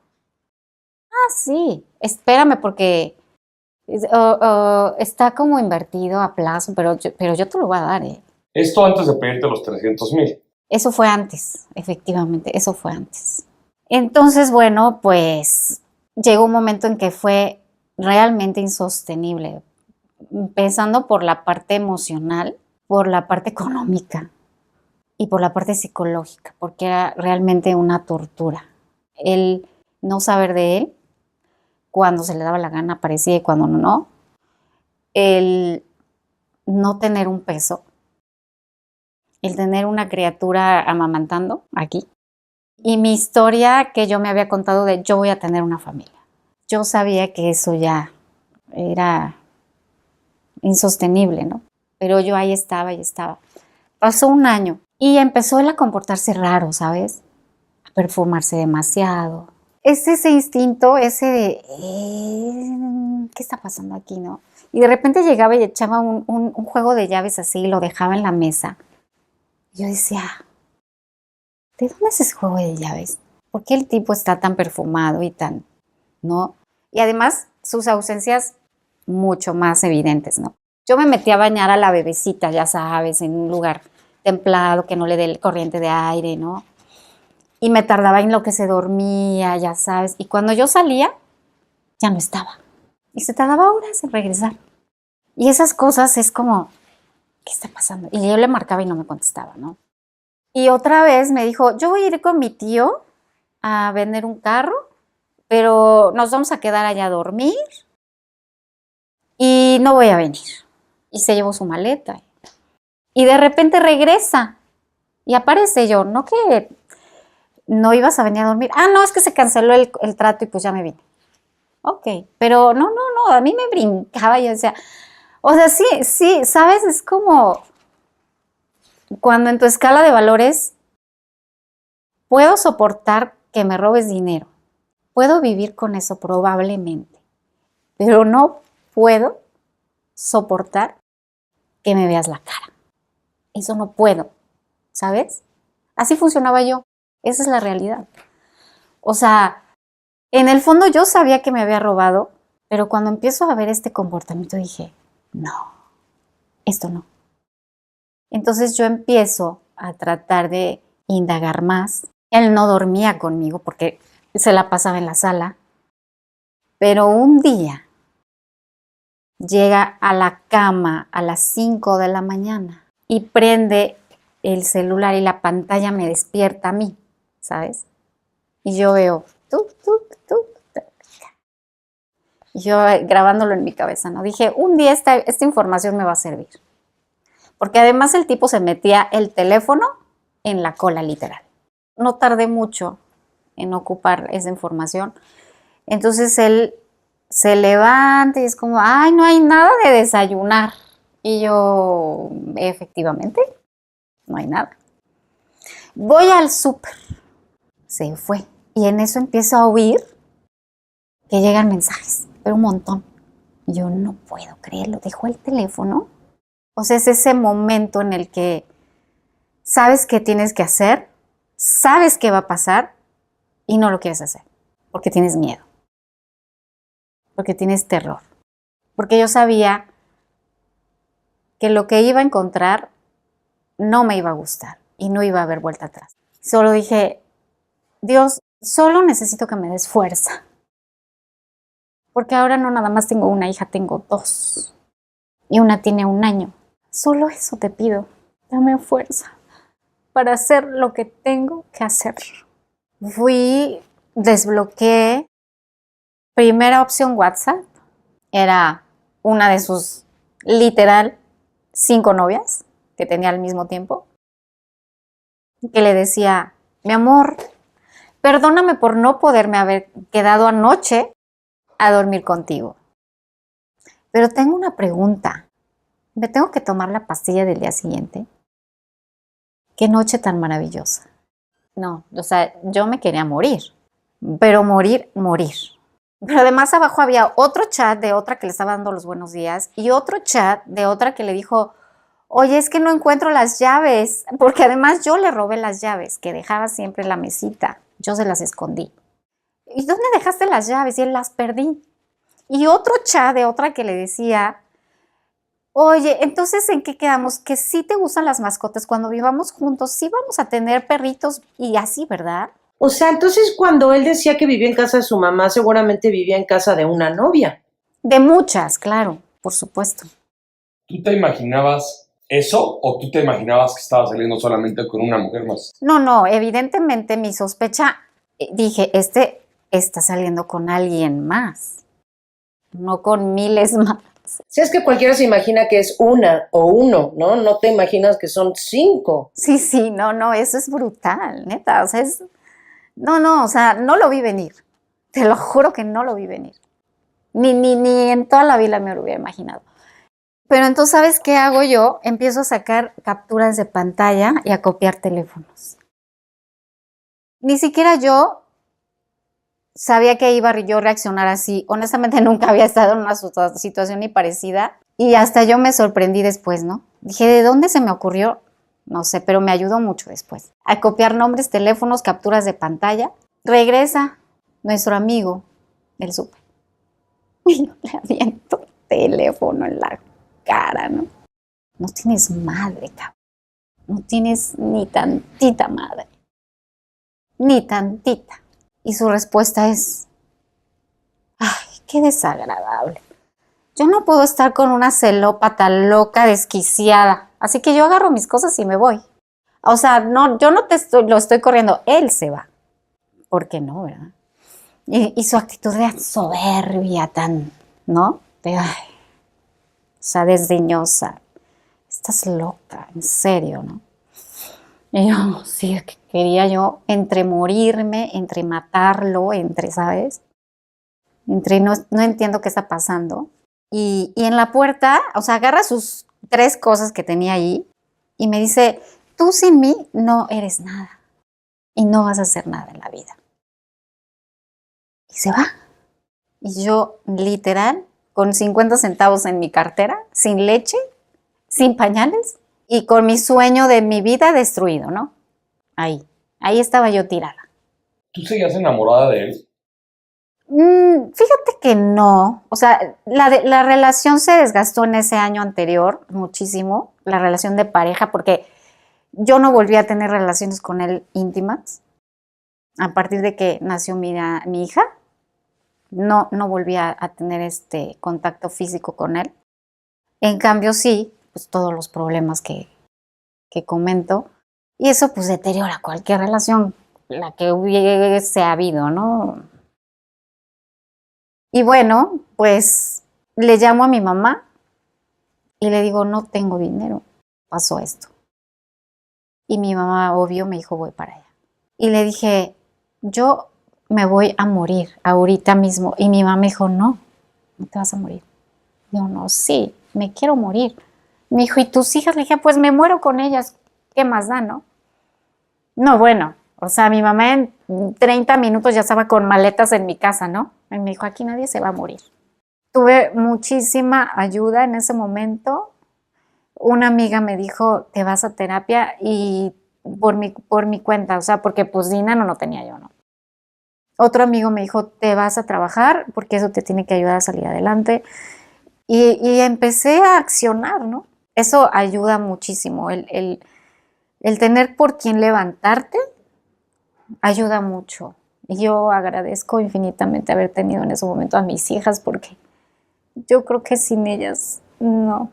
S2: Ah, sí, espérame porque está como invertido a plazo, pero yo te lo voy a dar, ¿eh?
S1: Esto antes de pedirte los 300,000.
S2: Eso fue antes, efectivamente, eso fue antes. Entonces, bueno, pues llegó un momento en que fue realmente insostenible, empezando por la parte emocional, por la parte económica y por la parte psicológica, porque era realmente una tortura. El no saber de él, cuando se le daba la gana aparecía y cuando no, el no tener un peso, el tener una criatura amamantando aquí. Y mi historia que yo me había contado de yo voy a tener una familia. Yo sabía que eso ya era insostenible, ¿no? Pero yo ahí estaba. Pasó un año y empezó él a comportarse raro, ¿sabes? A perfumarse demasiado. Es ese instinto, ese de, ¿qué está pasando aquí, no? Y de repente llegaba y echaba un juego de llaves así y lo dejaba en la mesa. Y yo decía, ¿de dónde es ese juego de llaves? ¿Por qué el tipo está tan perfumado y tan, no? Y además, sus ausencias mucho más evidentes, ¿no? Yo me metí a bañar a la bebecita, ya sabes, en un lugar templado, que no le dé corriente de aire, ¿no? Y me tardaba en lo que se dormía, ya sabes. Y cuando yo salía, ya no estaba. Y se tardaba horas en regresar. Y esas cosas es como, ¿qué está pasando? Y yo le marcaba y no me contestaba, ¿no? Y otra vez me dijo, yo voy a ir con mi tío a vender un carro, pero nos vamos a quedar allá a dormir y no voy a venir. Y se llevó su maleta. Y de repente regresa y aparece yo, no que no ibas a venir a dormir. Ah, no, es que se canceló el trato y pues ya me vine. Ok, pero no, a mí me brincaba y yo decía, o sea, sí, ¿sabes? Es como cuando en tu escala de valores puedo soportar que me robes dinero, puedo vivir con eso probablemente, pero no puedo soportar que me veas la cara. Eso no puedo, ¿sabes? Así funcionaba yo, esa es la realidad. O sea, en el fondo yo sabía que me había robado, pero cuando empiezo a ver este comportamiento dije, no, esto no. Entonces yo empiezo a tratar de indagar más. Él no dormía conmigo porque se la pasaba en la sala, pero un día llega a la cama a las 5 de la mañana y prende el celular y la pantalla me despierta a mí, ¿sabes? Y yo veo, y yo grabándolo en mi cabeza, ¿no? Dije, un día esta información me va a servir. Porque además el tipo se metía el teléfono en la cola, literal. No tardé mucho en ocupar esa información. Entonces él se levanta y es como, ay, no hay nada de desayunar. Y yo, efectivamente, no hay nada. Voy al súper. Se fue. Y en eso empiezo a oír que llegan mensajes, pero un montón. Y yo no puedo creerlo. Dejó el teléfono. O sea, es ese momento en el que sabes qué tienes que hacer, sabes qué va a pasar y no lo quieres hacer. Porque tienes miedo. Porque tienes terror. Porque yo sabía que lo que iba a encontrar no me iba a gustar y no iba a haber vuelta atrás. Solo dije, Dios, solo necesito que me des fuerza. Porque ahora no nada más tengo una hija, tengo 2. Y una tiene 1 año. Solo eso te pido. Dame fuerza para hacer lo que tengo que hacer. Desbloqueé. Primera opción WhatsApp. Era una de sus, literal, 5 novias que tenía al mismo tiempo. Que le decía, mi amor, perdóname por no poderme haber quedado anoche a dormir contigo. Pero tengo una pregunta. ¿Me tengo que tomar la pastilla del día siguiente? Qué noche tan maravillosa. No, o sea, yo me quería morir. Pero morir. Pero además abajo había otro chat de otra que le estaba dando los buenos días y otro chat de otra que le dijo, oye, es que no encuentro las llaves, porque además yo le robé las llaves que dejaba siempre en la mesita. Yo se las escondí. ¿Y dónde dejaste las llaves? Y él las perdí. Y otro chat de otra que le decía, oye, entonces ¿en qué quedamos? Que sí te gustan las mascotas, cuando vivamos juntos, sí vamos a tener perritos y así, ¿verdad?
S3: O sea, entonces cuando él decía que vivía en casa de su mamá, seguramente vivía en casa de una novia.
S2: De muchas, claro, por supuesto.
S1: ¿Tú te imaginabas eso o tú te imaginabas que estabas saliendo solamente con una mujer más?
S2: No, evidentemente mi sospecha, dije, está saliendo con alguien más, no con miles más.
S3: Si es que cualquiera se imagina que es una o uno, ¿no? No te imaginas que son 5.
S2: Sí, no, eso es brutal, neta, o sea, o sea, no lo vi venir, te lo juro que no lo vi venir, ni en toda la vida me lo hubiera imaginado. Pero entonces, ¿sabes qué hago yo? Empiezo a sacar capturas de pantalla y a copiar teléfonos. Ni siquiera yo sabía que iba yo a reaccionar así. Honestamente, nunca había estado en una situación ni parecida. Y hasta yo me sorprendí después, ¿no? Dije, ¿de dónde se me ocurrió? No sé, pero me ayudó mucho después. A copiar nombres, teléfonos, capturas de pantalla. Regresa nuestro amigo del súper. Y yo le aviento teléfono en la cara, ¿no? No tienes madre, cabrón. No tienes ni tantita madre. Ni tantita. Y su respuesta es, ay, qué desagradable. Yo no puedo estar con una celópata loca, desquiciada. Así que yo agarro mis cosas y me voy. O sea, no, yo no lo estoy corriendo. Él se va. ¿Por qué no, verdad? Y su actitud de soberbia tan, ¿no? De, ay, o sea, desdeñosa. Estás loca, en serio, ¿no? Y yo, sí, que quería yo entre morirme, entre matarlo, ¿sabes? Entre no entiendo qué está pasando. Y en la puerta, o sea, agarra sus 3 cosas que tenía ahí y me dice, tú sin mí no eres nada y no vas a hacer nada en la vida. Y se va. Y yo, literal, con 50 centavos en mi cartera, sin leche, sin pañales y con mi sueño de mi vida destruido, ¿no? Ahí estaba yo tirada.
S1: ¿Tú seguías enamorada de él?
S2: Fíjate que no, o sea, la relación se desgastó en ese año anterior muchísimo, la relación de pareja, porque yo no volví a tener relaciones con él íntimas. A partir de que nació mi hija, no volví a tener contacto físico con él. En cambio, sí, pues todos los problemas que comento, y eso pues deteriora cualquier relación, la que hubiese habido, ¿no? Y bueno, pues le llamo a mi mamá y le digo, no tengo dinero, pasó esto. Y mi mamá, obvio, me dijo, voy para allá. Y le dije, yo me voy a morir ahorita mismo. Y mi mamá me dijo, no te vas a morir. Yo, no, sí, me quiero morir. Me dijo, ¿y tus hijas? Le dije, pues me muero con ellas, ¿qué más da, no? No, bueno, o sea, mi mamá en 30 minutos ya estaba con maletas en mi casa, ¿no? Y me dijo, aquí nadie se va a morir. Tuve muchísima ayuda en ese momento. Una amiga me dijo, te vas a terapia y por mi cuenta, o sea, porque pues dinero no tenía yo, ¿no? Otro amigo me dijo, te vas a trabajar porque eso te tiene que ayudar a salir adelante. Y empecé a accionar, ¿no? Eso ayuda muchísimo. El tener por quién levantarte ayuda mucho. Y yo agradezco infinitamente haber tenido en ese momento a mis hijas porque yo creo que sin ellas, no.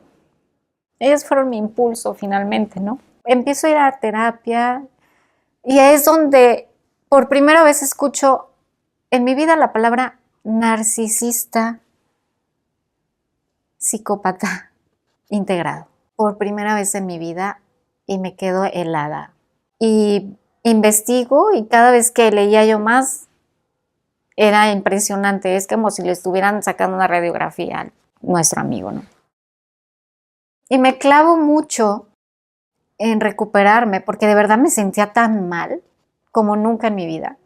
S2: Ellas fueron mi impulso finalmente, ¿no? Empiezo a ir a terapia y es donde por primera vez escucho en mi vida la palabra narcisista, psicópata integrado. Por primera vez en mi vida y me quedo helada. Y investigo y cada vez que leía yo más era impresionante. Es como si le estuvieran sacando una radiografía a nuestro amigo, ¿no? Y me clavo mucho en recuperarme porque de verdad me sentía tan mal como nunca en mi vida.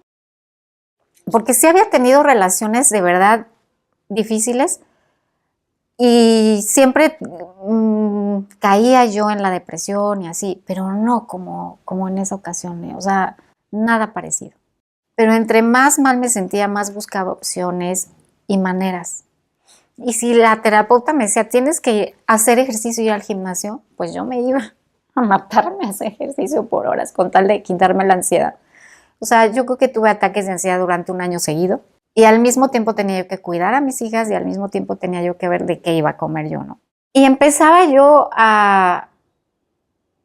S2: Porque sí había tenido relaciones de verdad difíciles y siempre caía yo en la depresión y así, pero no como en esa ocasión, o sea, nada parecido. Pero entre más mal me sentía, más buscaba opciones y maneras. Y si la terapeuta me decía, tienes que hacer ejercicio y ir al gimnasio, pues yo me iba a matarme a hacer ejercicio por horas con tal de quitarme la ansiedad. O sea, yo creo que tuve ataques de ansiedad durante un año seguido y al mismo tiempo tenía yo que cuidar a mis hijas y al mismo tiempo tenía yo que ver de qué iba a comer yo, ¿no? Y empezaba yo a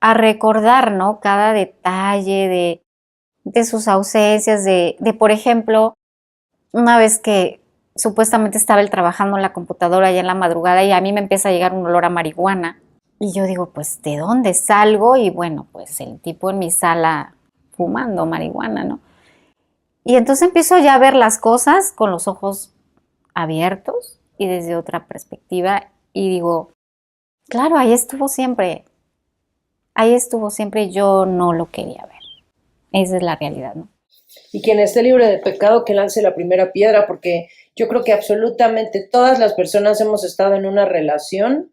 S2: recordar, ¿no? Cada detalle de sus ausencias, de, por ejemplo, una vez que supuestamente estaba él trabajando en la computadora ya en la madrugada y a mí me empieza a llegar un olor a marihuana. Y yo digo, pues, ¿de dónde salgo? Y bueno, pues el tipo en mi sala fumando marihuana, ¿no? Y entonces empiezo ya a ver las cosas con los ojos abiertos y desde otra perspectiva y digo, claro, ahí estuvo siempre y yo no lo quería ver. Esa es la realidad, ¿no?
S3: Y quien esté libre de pecado, que lance la primera piedra, porque yo creo que absolutamente todas las personas hemos estado en una relación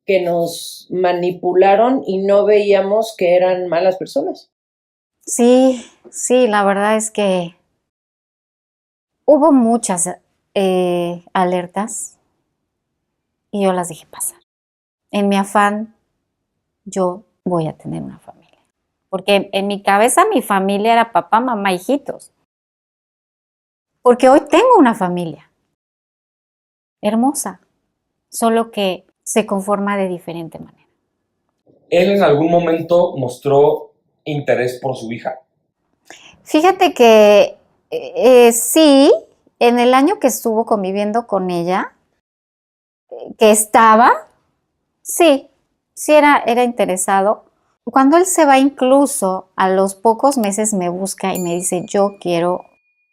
S3: que nos manipularon y no veíamos que eran malas personas.
S2: Sí, la verdad es que hubo muchas alertas y yo las dejé pasar. En mi afán, yo voy a tener una familia. Porque en mi cabeza mi familia era papá, mamá, hijitos. Porque hoy tengo una familia hermosa, solo que se conforma de diferente manera.
S1: ¿Él en algún momento mostró interés por su hija?
S2: Fíjate que sí, en el año que estuvo conviviendo con ella, que estaba, sí era interesado. Cuando él se va, incluso a los pocos meses me busca y me dice,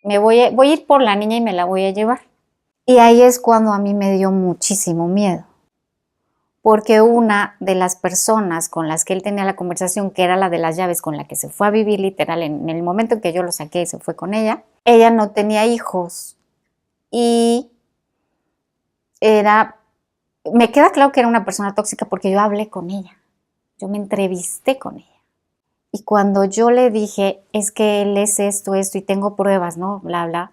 S2: voy a ir por la niña y me la voy a llevar. Y ahí es cuando a mí me dio muchísimo miedo. Porque una de las personas con las que él tenía la conversación, que era la de las llaves, con la que se fue a vivir literal en el momento en que yo lo saqué y se fue con ella no tenía hijos. Y me queda claro que era una persona tóxica porque yo hablé con ella. Yo me entrevisté con ella. Y cuando yo le dije, es que él es esto, y tengo pruebas, ¿no? Bla, bla.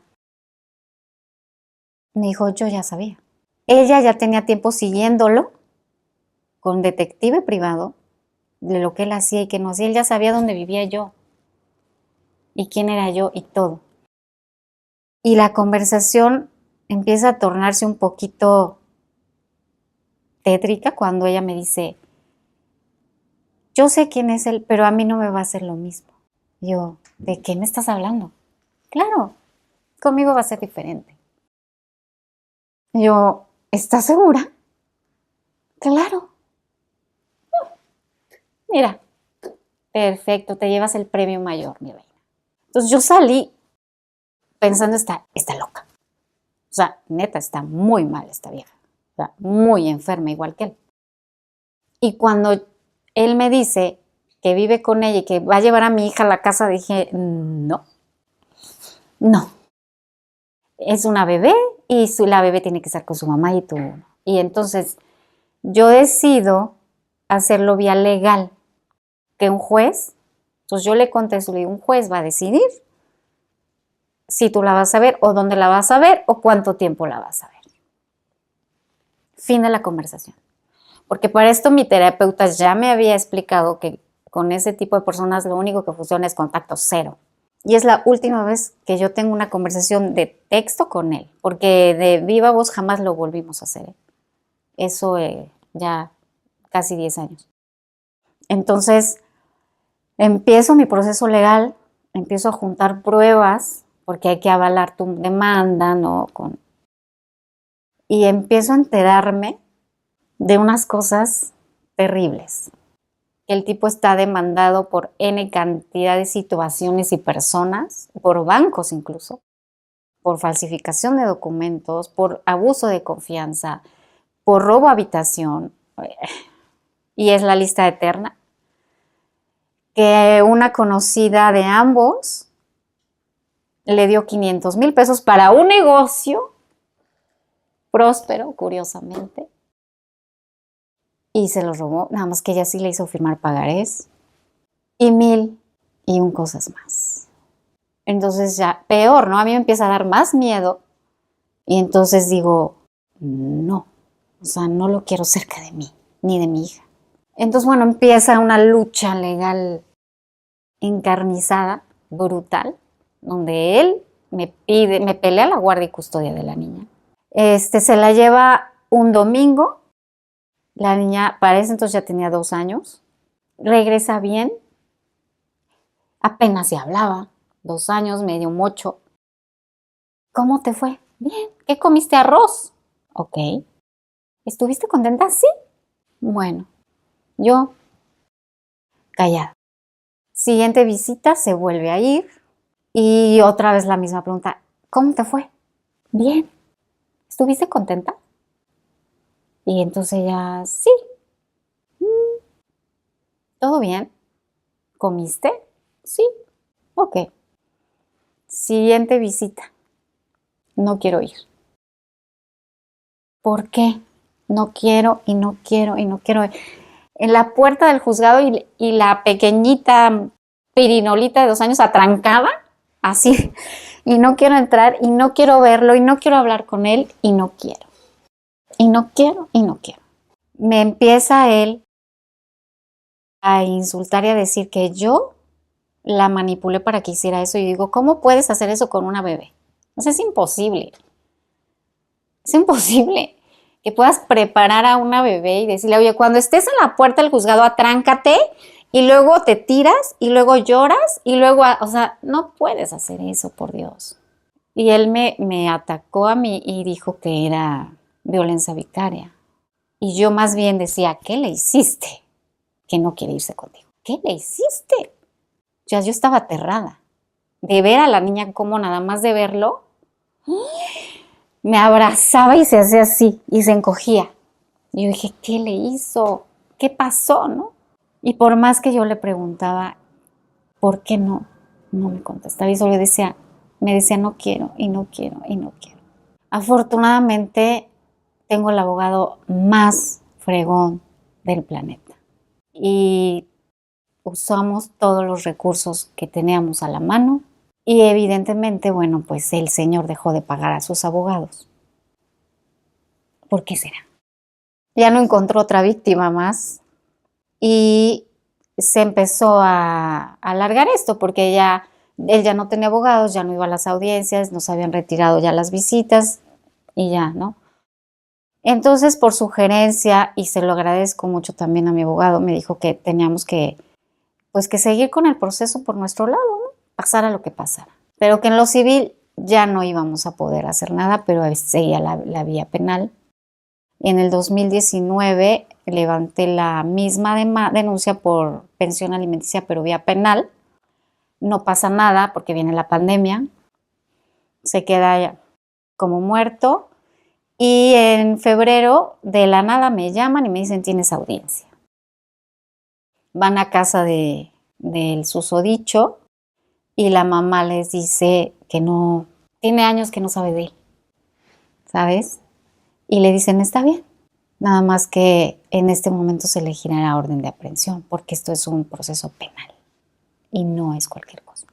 S2: Me dijo, yo ya sabía. Ella ya tenía tiempo siguiéndolo con detective privado de lo que él hacía y que no hacía. Él ya sabía dónde vivía yo y quién era yo y todo. Y la conversación empieza a tornarse un poquito tétrica cuando ella me dice, yo sé quién es él, pero a mí no me va a hacer lo mismo. Yo, ¿de qué me estás hablando? Claro, conmigo va a ser diferente. Yo, ¿estás segura? Claro. Mira, perfecto, te llevas el premio mayor, mi reina. Entonces yo salí pensando, está loca. O sea, neta, está muy mal esta vieja. O sea, muy enferma, igual que él. Y cuando él me dice que vive con ella y que va a llevar a mi hija a la casa, dije, no. Es una bebé y la bebé tiene que estar con su mamá y tú no. Y entonces yo decido hacerlo vía legal, que un juez, entonces yo le contesto, le digo, un juez va a decidir si tú la vas a ver o dónde la vas a ver o cuánto tiempo la vas a ver. Fin de la conversación. Porque para esto mi terapeuta ya me había explicado que con ese tipo de personas lo único que funciona es contacto cero. Y es la última vez que yo tengo una conversación de texto con él, porque de viva voz jamás lo volvimos a hacer. Eso ya casi 10 años. Entonces, empiezo mi proceso legal, empiezo a juntar pruebas, porque hay que avalar tu demanda, ¿no? Y empiezo a enterarme de unas cosas terribles. El tipo está demandado por N cantidad de situaciones y personas, por bancos incluso, por falsificación de documentos, por abuso de confianza, por robo a habitación, y es la lista eterna. Que una conocida de ambos le dio 500,000 pesos para un negocio próspero, curiosamente, y se los robó, nada más que ella sí le hizo firmar pagarés, y 1,001 cosas más. Entonces ya, peor, ¿no? A mí me empieza a dar más miedo, y entonces digo, no, o sea, no lo quiero cerca de mí, ni de mi hija. Entonces, bueno, empieza una lucha legal encarnizada, brutal, donde él me pelea la guardia y custodia de la niña. Se la lleva un domingo, la niña para ese entonces ya tenía 2 años, regresa bien, apenas se hablaba, 2 años, medio mocho. ¿Cómo te fue? Bien. ¿Qué comiste? Arroz. Ok. ¿Estuviste contenta? Sí. Bueno, yo callada. Siguiente visita, se vuelve a ir y otra vez la misma pregunta. ¿Cómo te fue? Bien. ¿Estuviste contenta? Y entonces ella, sí. ¿Todo bien? ¿Comiste? Sí. Ok. Siguiente visita. No quiero ir. ¿Por qué? No quiero y no quiero y no quiero. En la puerta del juzgado y la pequeñita pirinolita de 2 años atrancada, así, y no quiero entrar y no quiero verlo y no quiero hablar con él y no quiero. Y no quiero y no quiero. Me empieza él a insultar y a decir que yo la manipulé para que hiciera eso y digo, ¿cómo puedes hacer eso con una bebé? O sea, es imposible. Es imposible que puedas preparar a una bebé y decirle, oye, cuando estés en la puerta del juzgado, atráncate y luego te tiras y luego lloras y luego, o sea, no puedes hacer eso, por Dios. Y él me atacó a mí y dijo que era violencia vicaria. Y yo más bien decía, ¿qué le hiciste? Que no quiere irse contigo. ¿Qué le hiciste? Ya yo estaba aterrada de ver a la niña como nada más de verlo, me abrazaba y se hacía así y se encogía. Y yo dije, ¿qué le hizo? ¿Qué pasó, no? Y por más que yo le preguntaba, ¿por qué no? No me contestaba y solo me decía, no quiero y no quiero y no quiero. Afortunadamente, tengo el abogado más fregón del planeta. Y usamos todos los recursos que teníamos a la mano y evidentemente, bueno, pues el señor dejó de pagar a sus abogados. ¿Por qué será? Ya no encontró otra víctima más y se empezó a alargar esto porque él ya no tenía abogados, ya no iba a las audiencias, nos habían retirado ya las visitas y ya, ¿no? Entonces, por sugerencia, y se lo agradezco mucho también a mi abogado, me dijo que teníamos que seguir con el proceso por nuestro lado, ¿no? Pasara lo que pasara. Pero que en lo civil ya no íbamos a poder hacer nada, pero seguía la vía penal. En el 2019 levanté la misma denuncia por pensión alimenticia, pero vía penal. No pasa nada porque viene la pandemia. Se queda como muerto. Y en febrero, de la nada, me llaman y me dicen, tienes audiencia. Van a casa del susodicho y la mamá les dice que no, tiene años que no sabe de él, ¿sabes? Y le dicen, está bien, nada más que en este momento se le genera orden de aprehensión porque esto es un proceso penal y no es cualquier cosa.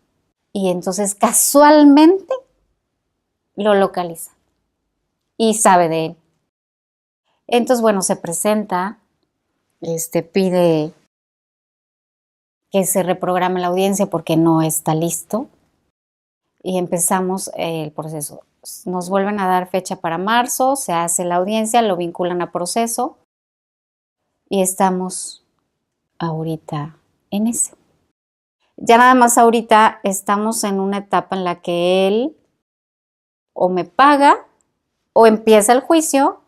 S2: Y entonces casualmente lo localiza y sabe de él. Entonces, bueno, se presenta, pide que se reprograme la audiencia porque no está listo. y empezamos el proceso. Nos vuelven a dar fecha para marzo, se hace la audiencia, lo vinculan a proceso y estamos ahorita en ese. Ya nada más ahorita estamos en una etapa en la que él o me paga o empieza el juicio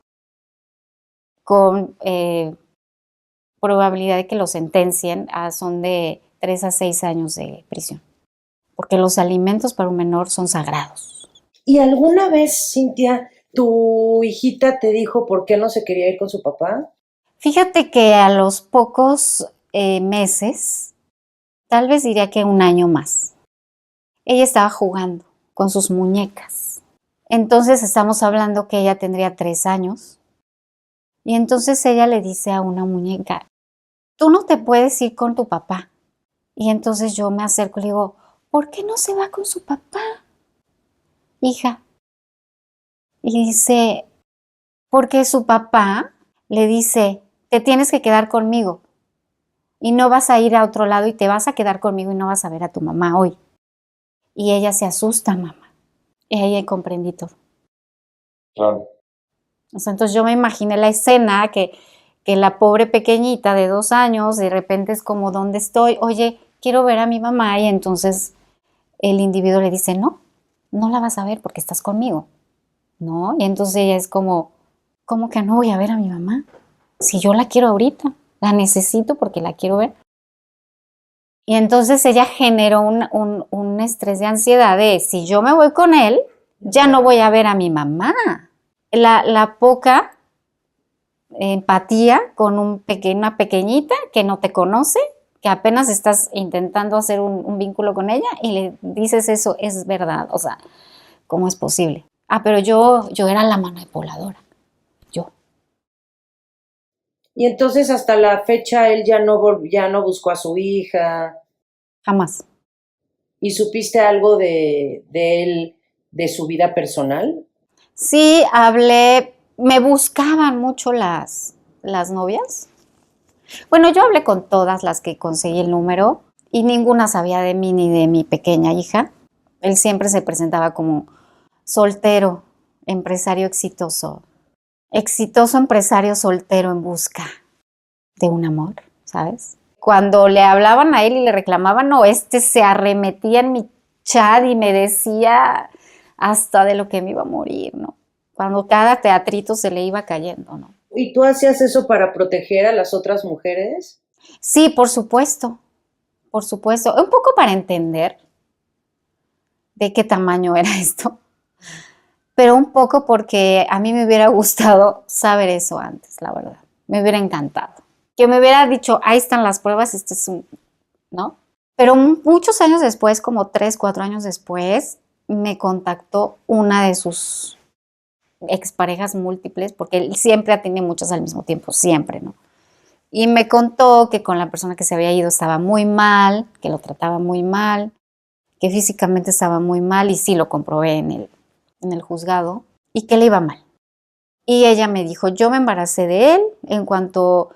S2: con probabilidad de que lo sentencien son de 3 a 6 años de prisión, porque los alimentos para un menor son sagrados.
S3: ¿Y alguna vez, Cintia, tu hijita te dijo por qué no se quería ir con su papá?
S2: Fíjate que a los pocos meses, tal vez diría que un año más, ella estaba jugando con sus muñecas. Entonces estamos hablando que ella tendría 3 años. Y entonces ella le dice a una muñeca, tú no te puedes ir con tu papá. Y entonces yo me acerco y le digo, ¿por qué no se va con su papá, hija? Y dice, porque su papá le dice, te tienes que quedar conmigo y no vas a ir a otro lado y te vas a quedar conmigo y no vas a ver a tu mamá hoy. Y ella se asusta, mamá. Y ahí comprendí todo.
S1: Claro.
S2: O sea, entonces yo me imaginé la escena que la pobre pequeñita de 2 años de repente es como, ¿dónde estoy? Oye, quiero ver a mi mamá. Y entonces el individuo le dice, no, no la vas a ver porque estás conmigo, ¿no? Y entonces ella es como, ¿cómo que no voy a ver a mi mamá? Si yo la quiero ahorita, la necesito porque la quiero ver. Y entonces ella generó un estrés de ansiedad de, si yo me voy con él, ya no voy a ver a mi mamá. La poca empatía con una pequeñita que no te conoce, que apenas estás intentando hacer un vínculo con ella y le dices eso, es verdad, o sea, ¿cómo es posible? Pero yo era la manipuladora, yo.
S3: Y entonces hasta la fecha él ya no buscó a su hija.
S2: Jamás.
S3: ¿Y supiste algo de él, de su vida personal?
S2: Sí, hablé, me buscaban mucho las novias. Bueno, yo hablé con todas las que conseguí el número y ninguna sabía de mí ni de mi pequeña hija. Él siempre se presentaba como soltero, empresario exitoso. Exitoso empresario soltero en busca de un amor, ¿sabes? Cuando le hablaban a él y le reclamaban, no, se arremetía en mi chat y me decía hasta de lo que me iba a morir, ¿no? Cuando cada teatrito se le iba cayendo, ¿no?
S3: ¿Y tú hacías eso para proteger a las otras mujeres?
S2: Sí, por supuesto, un poco para entender de qué tamaño era esto, pero un poco porque a mí me hubiera gustado saber eso antes, la verdad, me hubiera encantado. Que me hubiera dicho, ahí están las pruebas, ¿no? Pero muchos años después, como 3, 4 años después, me contactó una de sus exparejas múltiples, porque él siempre ha tenido muchas al mismo tiempo, siempre, ¿no? Y me contó que con la persona que se había ido estaba muy mal, que lo trataba muy mal, que físicamente estaba muy mal, y sí lo comprobé en el juzgado, y que le iba mal. Y ella me dijo, yo me embaracé de él, en cuanto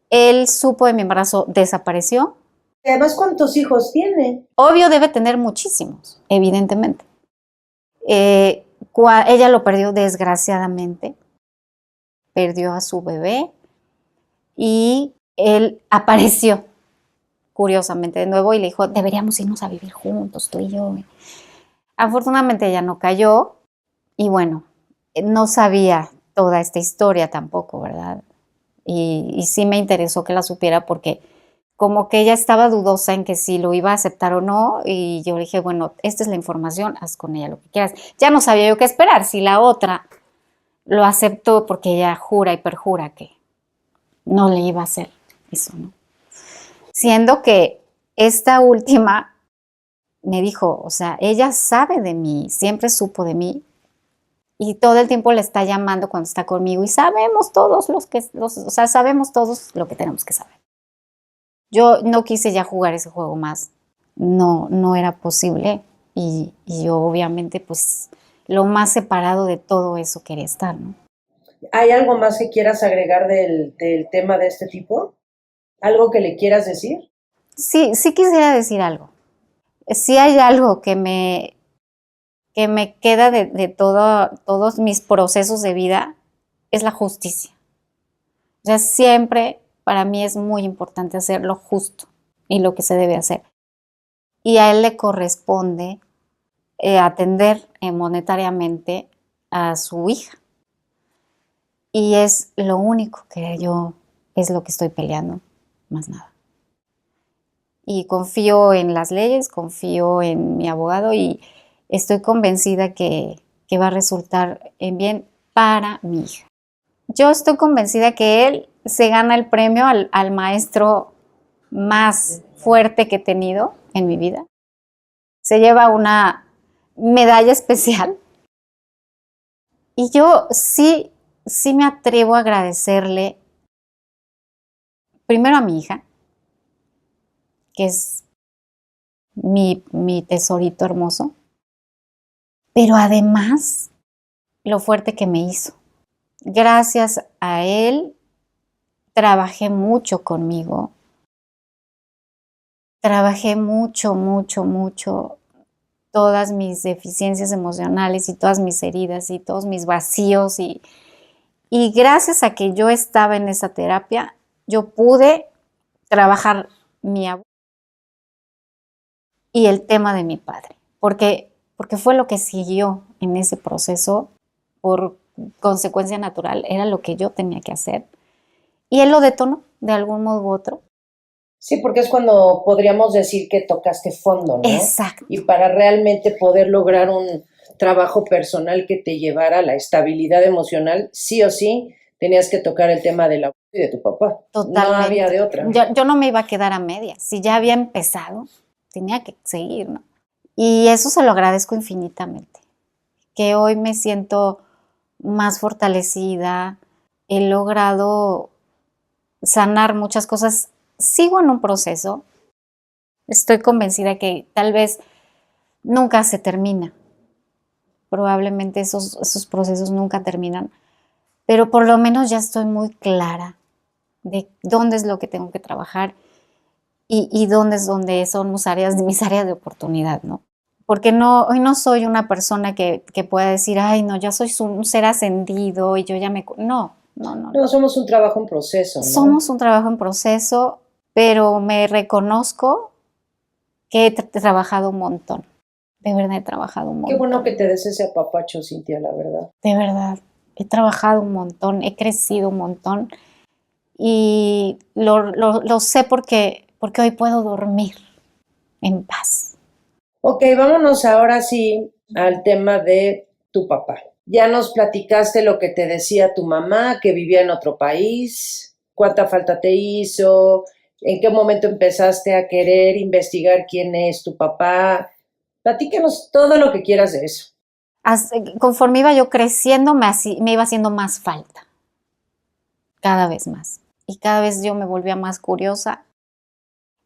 S2: él supo de mi embarazo, desapareció.
S3: Y además, ¿cuántos hijos tiene?
S2: Obvio debe tener muchísimos, evidentemente. Ella lo perdió desgraciadamente, perdió a su bebé y él apareció curiosamente de nuevo y le dijo, deberíamos irnos a vivir juntos, tú y yo. Afortunadamente ella no cayó y bueno, no sabía toda esta historia tampoco, ¿verdad? Y sí me interesó que la supiera porque como que ella estaba dudosa en que si lo iba a aceptar o no, y yo le dije, bueno, esta es la información, haz con ella lo que quieras. Ya no sabía yo qué esperar, si la otra lo aceptó porque ella jura y perjura que no le iba a hacer eso, ¿no? Siendo que esta última me dijo, o sea, ella sabe de mí, siempre supo de mí, y todo el tiempo le está llamando cuando está conmigo, y sabemos todos sabemos todos lo que tenemos que saber. Yo no quise ya jugar ese juego más, no era posible y yo obviamente pues lo más separado de todo eso quería estar, ¿no?
S3: ¿Hay algo más que quieras agregar del tema de este tipo? ¿Algo que le quieras decir?
S2: Sí quisiera decir algo. Sí hay algo que me que me queda de todos mis procesos de vida es la justicia. O sea, siempre para mí es muy importante hacer lo justo y lo que se debe hacer. Y a él le corresponde atender monetariamente a su hija. Y es lo único que es lo que estoy peleando, más nada. Y confío en las leyes, confío en mi abogado y estoy convencida que va a resultar en bien para mi hija. Yo estoy convencida que él se gana el premio al maestro más fuerte que he tenido en mi vida. Se lleva una medalla especial. Y yo sí me atrevo a agradecerle primero a mi hija, que es mi tesorito hermoso, pero además lo fuerte que me hizo. Gracias a él trabajé mucho conmigo, trabajé mucho todas mis deficiencias emocionales y todas mis heridas y todos mis vacíos y gracias a que yo estaba en esa terapia, yo pude trabajar mi abuelo y el tema de mi padre, porque fue lo que siguió en ese proceso por consecuencia natural, era lo que yo tenía que hacer. Y él lo detonó de algún modo u otro.
S3: Sí, porque es cuando podríamos decir que tocaste fondo, ¿no?
S2: Exacto.
S3: Y para realmente poder lograr un trabajo personal que te llevara a la estabilidad emocional, sí o sí, tenías que tocar el tema del abuelo y de tu papá.
S2: Totalmente.
S3: No había de otra.
S2: Yo no me iba a quedar a medias. Si ya había empezado, tenía que seguir, ¿no? Y eso se lo agradezco infinitamente. Que hoy me siento más fortalecida, he logrado sanar muchas cosas. Sigo en un proceso. Estoy convencida que tal vez nunca se termina. Probablemente esos procesos nunca terminan. Pero por lo menos ya estoy muy clara de dónde es lo que tengo que trabajar y dónde son mis áreas de oportunidad, ¿no? Porque hoy no soy una persona que pueda decir, ay, no, ya soy un ser ascendido y yo ya me... No.
S3: No, somos un trabajo en proceso, ¿no?
S2: Somos un trabajo en proceso, pero me reconozco que he trabajado un montón. De verdad he trabajado un montón.
S3: Qué bueno que te des ese apapacho, Cintia, la verdad.
S2: De verdad, he trabajado un montón, he crecido un montón y lo sé porque hoy puedo dormir en paz.
S3: Ok, vámonos ahora sí al tema de tu papá. Ya nos platicaste lo que te decía tu mamá, que vivía en otro país, cuánta falta te hizo, en qué momento empezaste a querer investigar quién es tu papá. Platícanos todo lo que quieras de eso.
S2: Conforme iba yo creciendo, me iba haciendo más falta, cada vez más. Y cada vez yo me volvía más curiosa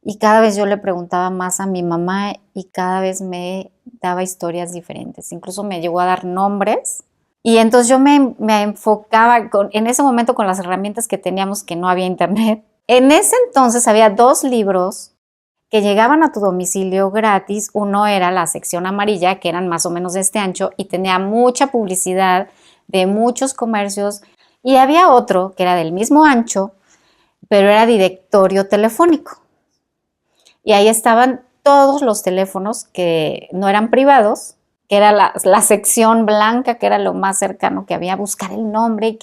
S2: y cada vez yo le preguntaba más a mi mamá y cada vez me daba historias diferentes. Incluso me llegó a dar nombres. Y entonces yo me enfocaba en ese momento con las herramientas que teníamos, que no había internet. En ese entonces había 2 libros que llegaban a tu domicilio gratis. Uno era la sección amarilla, que eran más o menos de este ancho y tenía mucha publicidad de muchos comercios. Y había otro que era del mismo ancho, pero era directorio telefónico. Y ahí estaban todos los teléfonos que no eran privados, que era la sección blanca, que era lo más cercano que había, buscar el nombre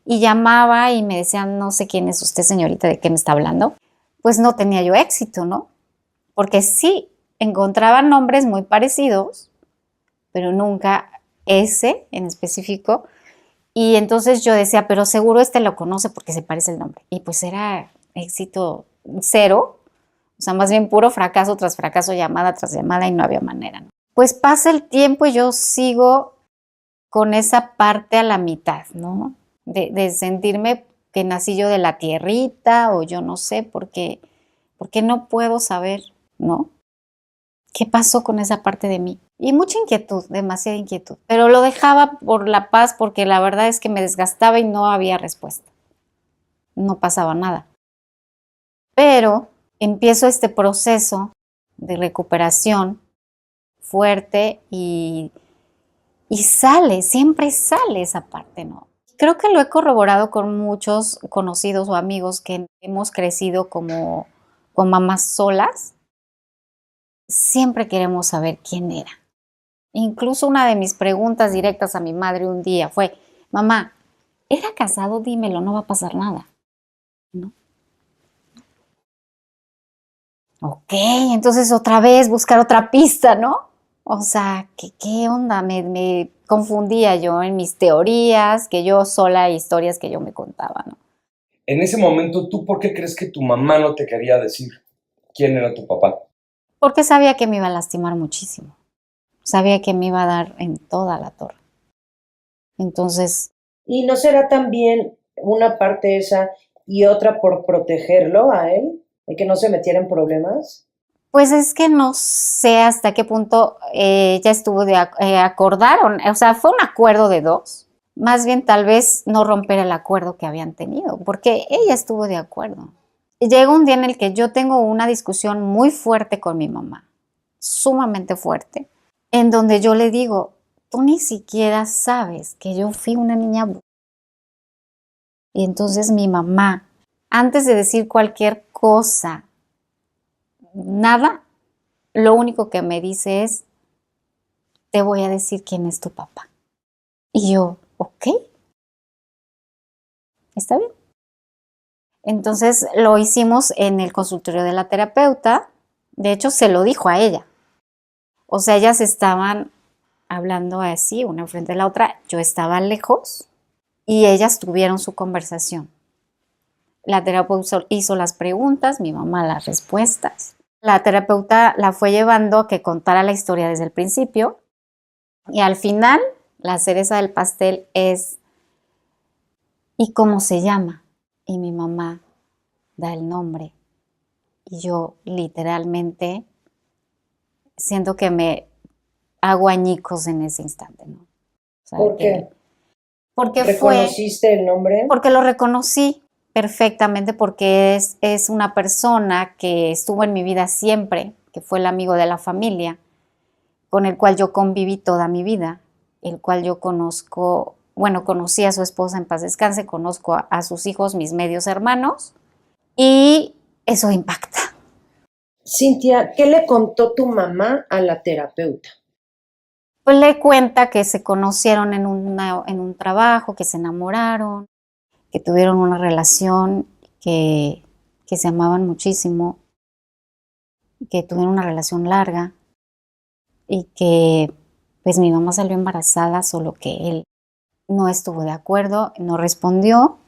S2: y llamaba y me decían, no sé quién es usted, señorita, ¿de qué me está hablando? Pues no tenía yo éxito, ¿no? Porque sí, encontraba nombres muy parecidos, pero nunca ese en específico. Y entonces yo decía, pero seguro este lo conoce porque se parece el nombre. Y pues era éxito cero, o sea, más bien puro fracaso tras fracaso, llamada tras llamada y no había manera, ¿no? Pues pasa el tiempo y yo sigo con esa parte a la mitad, ¿no? De sentirme que nací yo de la tierrita o yo no sé, porque no puedo saber, ¿no? ¿Qué pasó con esa parte de mí? Y mucha inquietud, demasiada inquietud. Pero lo dejaba por la paz porque la verdad es que me desgastaba y no había respuesta. No pasaba nada. Pero empiezo este proceso de recuperación fuerte y Y sale, siempre sale esa parte, ¿no? Creo que lo he corroborado con muchos conocidos o amigos que hemos crecido como con mamás solas. Siempre queremos saber quién era. Incluso una de mis preguntas directas a mi madre un día fue, mamá, ¿era casado? Dímelo, no va a pasar nada. ¿No? Ok, entonces otra vez buscar otra pista, ¿no? O sea, ¿qué onda? Me confundía yo en mis teorías, que yo sola, historias que yo me contaba, ¿no?
S1: En ese momento, ¿tú por qué crees que tu mamá no te quería decir quién era tu papá?
S2: Porque sabía que me iba a lastimar muchísimo. Sabía que me iba a dar en toda la torre. Entonces,
S3: ¿Y no será también una parte esa y otra por protegerlo a él, de que no se metiera en problemas?
S2: pues es que no sé hasta qué punto ella estuvo acordaron, o sea, fue un acuerdo de dos. Más bien tal vez no romper el acuerdo que habían tenido, porque ella estuvo de acuerdo. Y llega un día en el que yo tengo una discusión muy fuerte con mi mamá, sumamente fuerte, en donde yo le digo, tú ni siquiera sabes que yo fui una niña. Y entonces mi mamá, antes de decir cualquier cosa, nada, lo único que me dice es, te voy a decir quién es tu papá. Y yo, ok, está bien. Entonces lo hicimos en el consultorio de la terapeuta. De hecho, se lo dijo a ella. O sea, ellas estaban hablando así, una enfrente de la otra. Yo estaba lejos y ellas tuvieron su conversación. La terapeuta hizo las preguntas, mi mamá las respuestas. La terapeuta la fue llevando a que contara la historia desde el principio. Y al final, la cereza del pastel es, ¿y cómo se llama? Y mi mamá da el nombre. Y yo literalmente siento que me hago añicos en ese instante, ¿no? O sea,
S3: ¿Por qué?
S2: porque
S3: ¿Reconociste el nombre?
S2: porque lo reconocí perfectamente, porque es una persona que estuvo en mi vida siempre, que fue el amigo de la familia, con el cual yo conviví toda mi vida, el cual yo conozco, bueno, conocí a su esposa en paz descanse, conozco a sus hijos, mis medios hermanos, y eso impacta.
S3: Cintia, ¿qué le contó tu mamá a la terapeuta?
S2: Pues le cuenta que se conocieron en un trabajo, que se enamoraron, que tuvieron una relación, que se amaban muchísimo, que tuvieron una relación larga y que pues mi mamá salió embarazada, solo que él no estuvo de acuerdo, no respondió,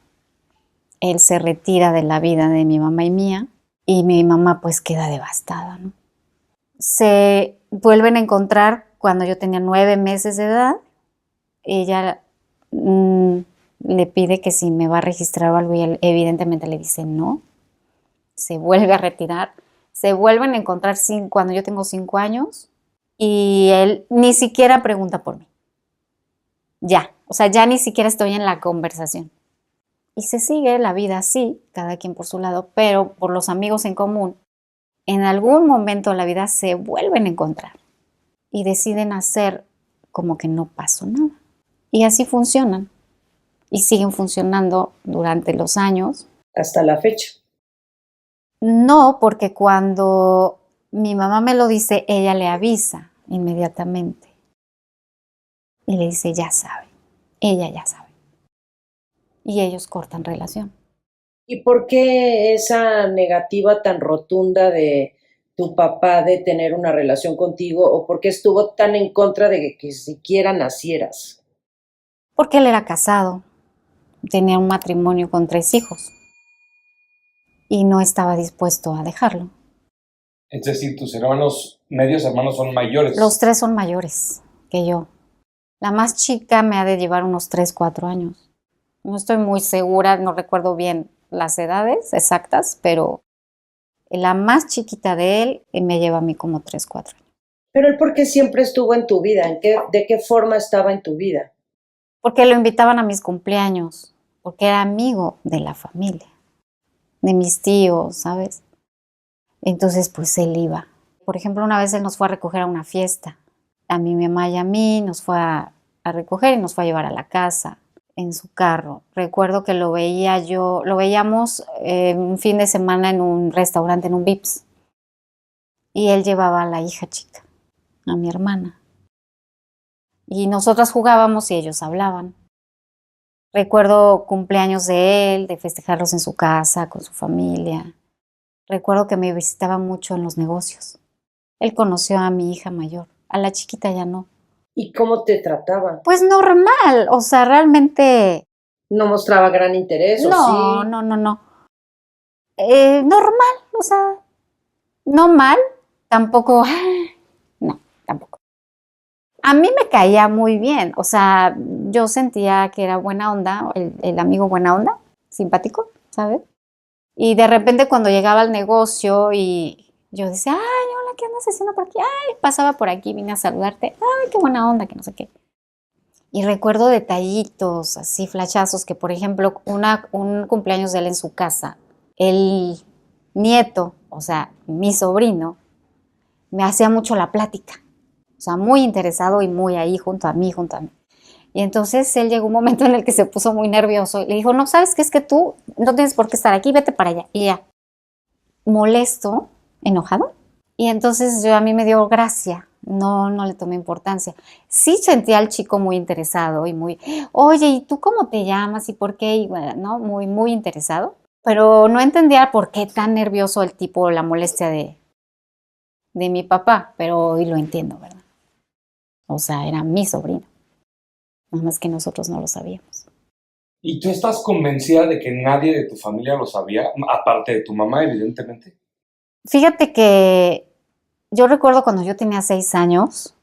S2: él se retira de la vida de mi mamá y mía y mi mamá pues queda devastada, ¿no? Se vuelven a encontrar cuando yo tenía 9 meses de edad. Ella le pide que si me va a registrar o algo y él evidentemente le dice no. Se vuelve a retirar. Se vuelven a encontrar cuando yo tengo 5 años y él ni siquiera pregunta por mí. Ya, o sea, ya ni siquiera estoy en la conversación. Y se sigue la vida así, cada quien por su lado, pero por los amigos en común, en algún momento de la vida se vuelven a encontrar y deciden hacer como que no pasó nada. Y así funcionan. Y siguen funcionando durante los años.
S3: Hasta la fecha.
S2: No, porque cuando mi mamá me lo dice, ella le avisa inmediatamente. Y le dice, ya sabe. Ella ya sabe. Y ellos cortan relación.
S3: ¿Y por qué esa negativa tan rotunda de tu papá de tener una relación contigo o por qué estuvo tan en contra de que siquiera nacieras?
S2: Porque él era casado, tenía un matrimonio con 3 hijos y no estaba dispuesto a dejarlo.
S1: Es decir, tus hermanos, medios hermanos son mayores.
S2: Los 3 son mayores que yo. La más chica me ha de llevar unos 3, 4 años. No estoy muy segura, no recuerdo bien las edades exactas, pero la más chiquita de él me lleva a mí como 3, 4 años.
S3: Pero él, ¿por qué siempre estuvo en tu vida? ¿De qué forma estaba en tu vida?
S2: Porque lo invitaban a mis cumpleaños, porque era amigo de la familia, de mis tíos, ¿sabes? Entonces, pues él iba. Por ejemplo, una vez él nos fue a recoger a una fiesta, a mi mamá y a mí, nos fue a a recoger y nos fue a llevar a la casa en su carro. Recuerdo que lo veíamos un fin de semana en un restaurante, en un Vips. Y él llevaba a la hija chica, a mi hermana. Y nosotras jugábamos y ellos hablaban. Recuerdo cumpleaños de él, de festejarlos en su casa, con su familia. Recuerdo que me visitaba mucho en los negocios. Él conoció a mi hija mayor, a la chiquita ya no.
S3: ¿Y cómo te trataba?
S2: Pues normal, o sea, realmente...
S3: ¿No mostraba gran interés o
S2: No,
S3: sí?
S2: no. Normal, o sea, no mal, tampoco... No, tampoco. A mí me caía muy bien, o sea, yo sentía que era buena onda, el amigo buena onda, simpático, ¿sabes? Y de repente cuando llegaba al negocio y yo decía, ay, hola, ¿qué andas haciendo por aquí? Ay, pasaba por aquí, vine a saludarte, ay, qué buena onda, que no sé qué. Y recuerdo detallitos, así flashazos, que por ejemplo, un cumpleaños de él en su casa, el nieto, o sea, mi sobrino, me hacía mucho la plática. O sea, muy interesado y muy ahí junto a mí. Y entonces él llegó un momento en el que se puso muy nervioso y le dijo, no, ¿sabes qué? Es que tú no tienes por qué estar aquí, vete para allá. Y ya, molesto, enojado. Y entonces a mí me dio gracia, no le tomé importancia. Sí sentía al chico muy interesado y muy, oye, ¿y tú cómo te llamas y por qué? Y bueno, ¿no? Muy interesado. Pero no entendía por qué tan nervioso el tipo, la molestia de mi papá, pero hoy lo entiendo, ¿verdad? O sea, era mi sobrino. Nada más que nosotros no lo sabíamos.
S1: ¿Y tú estás convencida de que nadie de tu familia lo sabía? Aparte de tu mamá, evidentemente.
S2: Fíjate que yo recuerdo cuando yo tenía 6 años,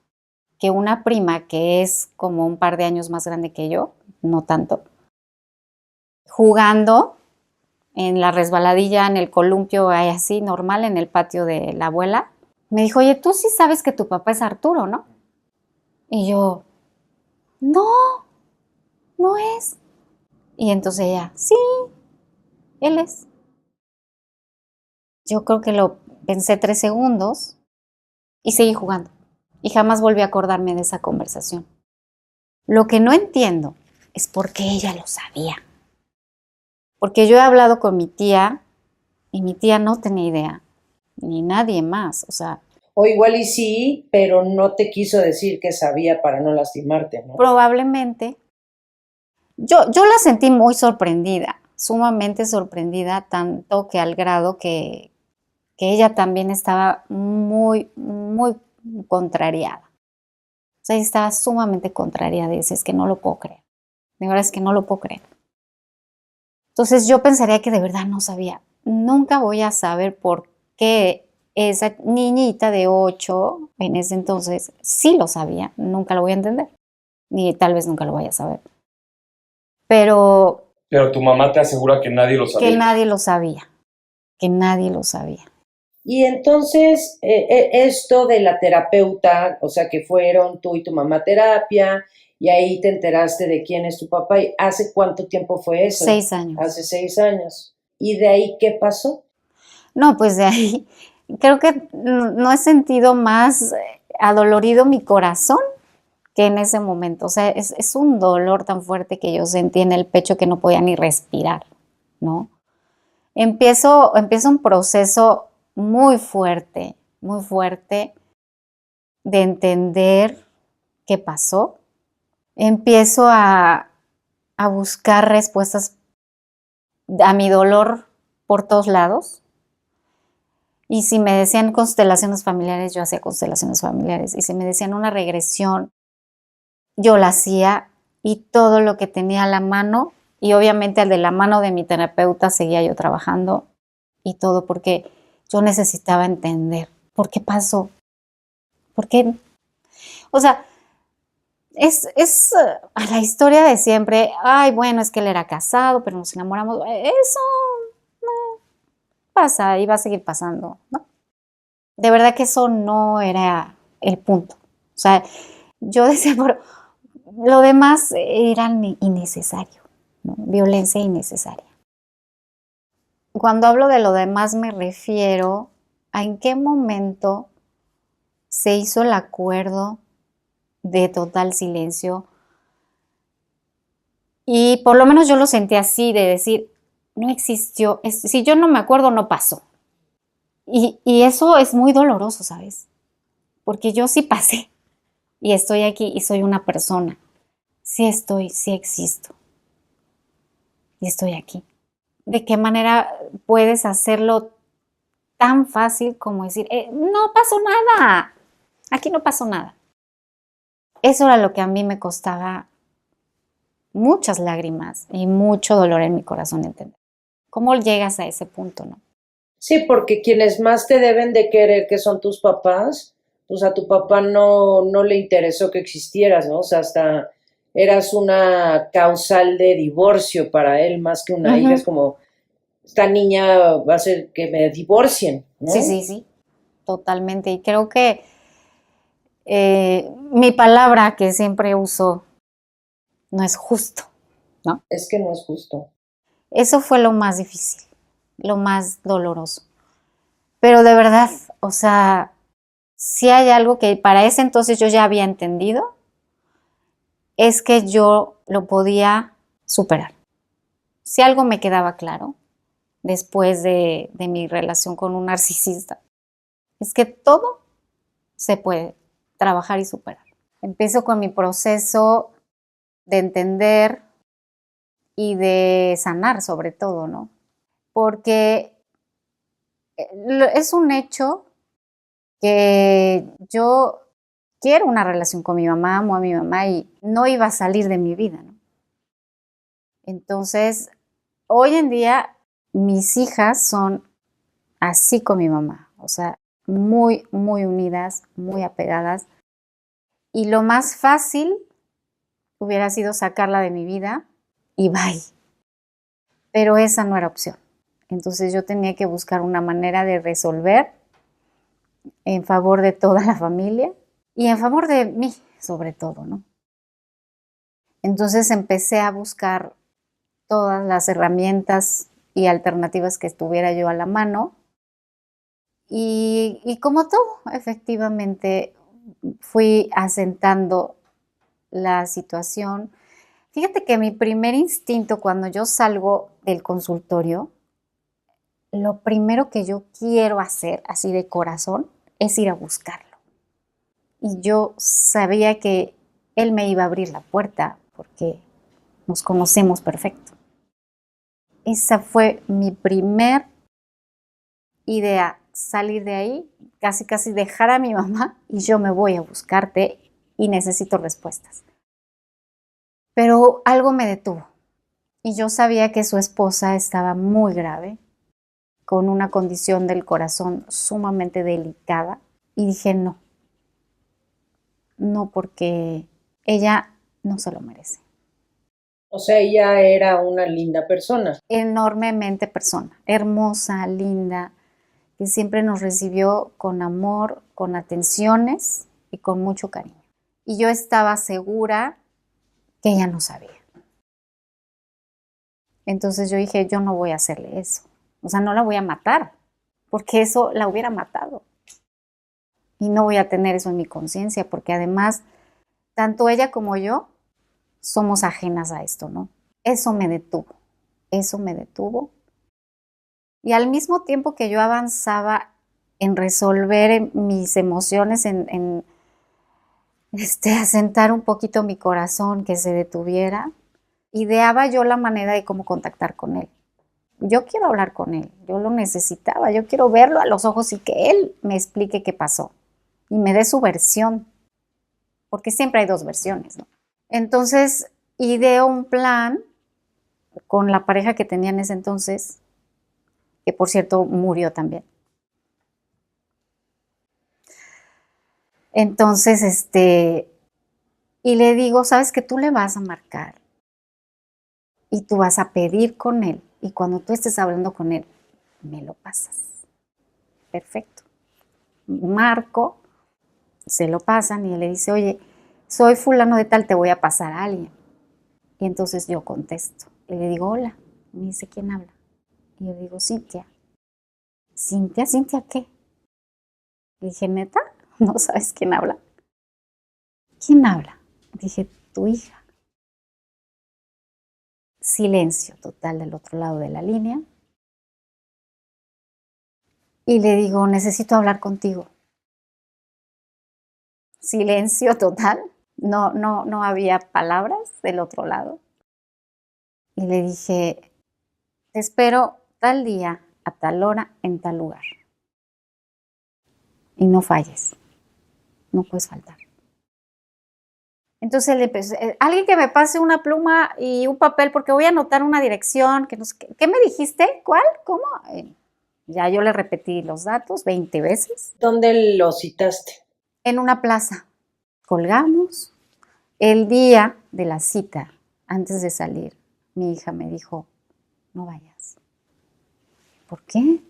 S2: que una prima que es como un par de años más grande que yo, no tanto, jugando en la resbaladilla, en el columpio, ahí así, normal, en el patio de la abuela, me dijo, oye, tú sí sabes que tu papá es Arturo, ¿no? Y yo, no, no es. Y entonces ella, sí, él es. Yo creo que lo pensé 3 segundos y seguí jugando. Y jamás volví a acordarme de esa conversación. Lo que no entiendo es por qué ella lo sabía. Porque yo he hablado con mi tía y mi tía no tenía idea, ni nadie más. O sea,
S3: O igual y sí, pero no te quiso decir que sabía para no lastimarte, ¿no?
S2: probablemente yo la sentí muy sorprendida, sumamente sorprendida, tanto que al grado que ella también estaba muy contrariada. O sea, ella estaba sumamente contrariada y dice, es que no lo puedo creer. De verdad es que no lo puedo creer. Entonces yo pensaría que de verdad no sabía. Nunca voy a saber por qué esa niñita de 8 en ese entonces sí lo sabía. Nunca lo voy a entender. Ni tal vez nunca lo vaya a saber. Pero
S1: Pero tu mamá te asegura que nadie lo sabía.
S2: que nadie lo sabía. Que nadie lo sabía.
S3: Y entonces, esto de la terapeuta, o sea, que fueron tú y tu mamá a terapia, y ahí te enteraste de quién es tu papá. ¿Y hace cuánto tiempo fue eso?
S2: 6 años.
S3: Hace 6 años. ¿Y de ahí qué pasó?
S2: No, pues de ahí creo que no he sentido más adolorido mi corazón que en ese momento. O sea, es un dolor tan fuerte que yo sentí en el pecho que no podía ni respirar, ¿no? Empiezo un proceso muy fuerte de entender qué pasó. Empiezo a buscar respuestas a mi dolor por todos lados. Y si me decían constelaciones familiares, yo hacía constelaciones familiares. Y si me decían una regresión, yo la hacía y todo lo que tenía a la mano, y obviamente al de la mano de mi terapeuta seguía yo trabajando y todo porque yo necesitaba entender por qué pasó, por qué. O sea, es a la historia de siempre, ay, bueno, es que él era casado, pero nos enamoramos. Eso no pasa y va a seguir pasando, ¿no? De verdad que eso no era el punto. O sea, yo decía, pero lo demás era innecesario, ¿no? Violencia innecesaria. Cuando hablo de lo demás me refiero a en qué momento se hizo el acuerdo de total silencio Y por lo menos yo lo sentí así, de decir, no existió, si yo no me acuerdo, no pasó. Y eso es muy doloroso, ¿sabes? Porque yo sí pasé y estoy aquí y soy una persona. Sí estoy, sí existo y estoy aquí. ¿De qué manera puedes hacerlo tan fácil como decir, no pasó nada, aquí no pasó nada? Eso era lo que a mí me costaba muchas lágrimas y mucho dolor en mi corazón entender. ¿Cómo llegas a ese punto, no?
S3: Sí, porque quienes más te deben de querer, que son tus papás, pues a tu papá no le interesó que existieras, ¿no? O sea, hasta eras una causal de divorcio para él más que una hija. Es
S2: Ujú.
S3: como, esta niña va a hacer que me divorcien,
S2: Sí,
S3: ¿no?
S2: sí, sí, totalmente. Y creo que mi palabra que siempre uso no es justo, ¿no?
S3: Es que no es justo.
S2: Eso fue lo más difícil, lo más doloroso. Pero de verdad, o sea, si hay algo que para ese entonces yo ya había entendido, es que yo lo podía superar. Si algo me quedaba claro después de mi relación con un narcisista, es que todo se puede trabajar y superar. Empiezo con mi proceso de entender y de sanar sobre todo, ¿no? Porque es un hecho que yo quiero una relación con mi mamá, amo a mi mamá y no iba a salir de mi vida, ¿no? Entonces, hoy en día mis hijas son así con mi mamá, o sea, muy, muy unidas, muy apegadas. Y lo más fácil hubiera sido sacarla de mi vida y bye. Pero esa no era opción. Entonces yo tenía que buscar una manera de resolver en favor de toda la familia y en favor de mí, sobre todo, ¿no? Entonces empecé a buscar todas las herramientas y alternativas que estuviera yo a la mano y como todo, efectivamente, fui asentando la situación. Fíjate que mi primer instinto cuando yo salgo del consultorio, lo primero que yo quiero hacer, así de corazón, es ir a buscarlo. Y yo sabía que él me iba a abrir la puerta porque nos conocemos perfecto. Esa fue mi primer idea, salir de ahí, casi casi dejar a mi mamá y yo me voy a buscarte y necesito respuestas. Pero algo me detuvo y yo sabía que su esposa estaba muy grave, con una condición del corazón sumamente delicada y dije no, no porque ella no se lo merece.
S3: O sea, ella era una linda persona.
S2: Enormemente persona, hermosa, linda, que siempre nos recibió con amor, con atenciones y con mucho cariño. Y yo estaba segura que ella no sabía. Entonces yo dije, yo no voy a hacerle eso. O sea, no la voy a matar, porque eso la hubiera matado. Y no voy a tener eso en mi conciencia, porque además, tanto ella como yo somos ajenas a esto, ¿no? Eso me detuvo, eso me detuvo. Y al mismo tiempo que yo avanzaba en resolver mis emociones, en asentar un poquito mi corazón, que se detuviera, ideaba yo la manera de cómo contactar con él. Yo quiero hablar con él, yo lo necesitaba, yo quiero verlo a los ojos y que él me explique qué pasó y me dé su versión, porque siempre hay dos versiones, ¿no? Entonces, ideó un plan con la pareja que tenía en ese entonces, que por cierto murió también. Entonces, y le digo, sabes que tú le vas a marcar y tú vas a pedir con él y cuando tú estés hablando con él, me lo pasas. Perfecto. Marco, se lo pasan y él le dice, oye, soy fulano de tal, te voy a pasar a alguien. Y entonces yo contesto y le digo, hola. Y me dice, ¿quién habla? Y yo le digo, Cintia. ¿Cintia? ¿Cintia qué? Le dije, ¿neta? ¿No sabes quién habla? ¿Quién habla? Dije, tu hija. Silencio total del otro lado de la línea. Y le digo, necesito hablar contigo. Silencio total. No había palabras del otro lado. Y le dije, te espero tal día, a tal hora, en tal lugar. Y no falles. No puedes faltar. Entonces le empezó, alguien que me pase una pluma y un papel porque voy a anotar una dirección. Que no sé qué me dijiste? ¿Cuál? ¿Cómo? Ya yo le repetí los datos 20 veces.
S3: ¿Dónde lo citaste?
S2: En una plaza. Colgamos. El día de la cita, antes de salir, mi hija me dijo, no vayas. ¿Por qué?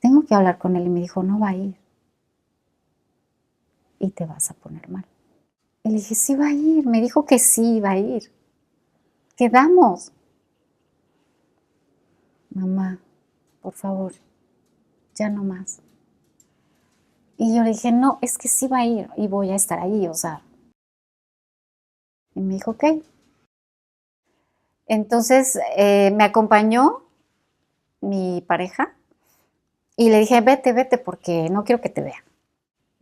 S2: Tengo que hablar con él. Y me dijo, no va a ir. Y te vas a poner mal. Y le dije, sí va a ir. Me dijo que sí iba a ir. Quedamos. Mamá, por favor, ya no más. Y yo le dije, no, es que sí va a ir y voy a estar ahí, o sea. Y me dijo, ok. Entonces me acompañó mi pareja y le dije, vete, porque no quiero que te vea.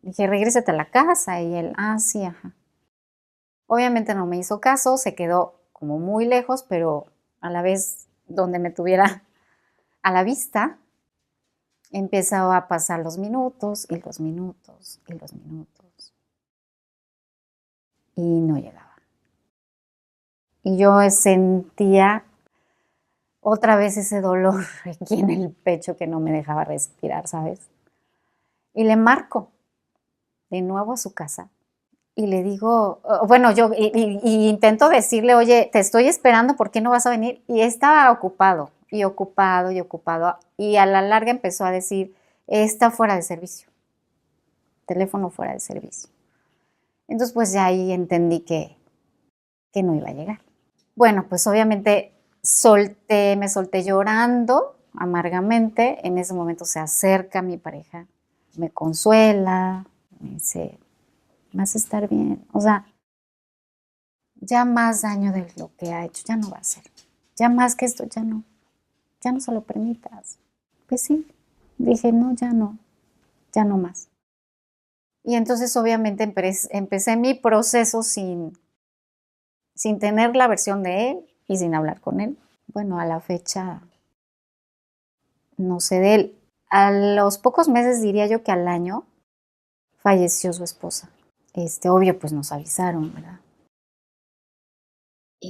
S2: Le dije, regrésate a la casa. Y él, sí, ajá. Obviamente no me hizo caso, se quedó como muy lejos, pero a la vez donde me tuviera a la vista, empezó a pasar los minutos y los minutos y los minutos. Y no llegaba. Y yo sentía otra vez ese dolor aquí en el pecho que no me dejaba respirar, ¿sabes? Y le marco de nuevo a su casa. Y le digo, bueno, y intento decirle, oye, te estoy esperando, ¿por qué no vas a venir? Y estaba ocupado, y ocupado, y ocupado. Y a la larga empezó a decir, está fuera de servicio. Teléfono fuera de servicio. Entonces, pues ya ahí entendí que no iba a llegar. Bueno, pues obviamente me solté llorando amargamente. En ese momento se acerca mi pareja, me consuela, me dice, vas a estar bien. O sea, ya más daño de lo que ha hecho, ya no va a hacer. Ya más que esto, ya no se lo permitas. Pues sí, dije, no, ya no más. Y entonces obviamente empecé mi proceso sin tener la versión de él y sin hablar con él. Bueno, a la fecha no sé de él. A los pocos meses, diría yo que al año, falleció su esposa. Obvio, pues nos avisaron, ¿verdad?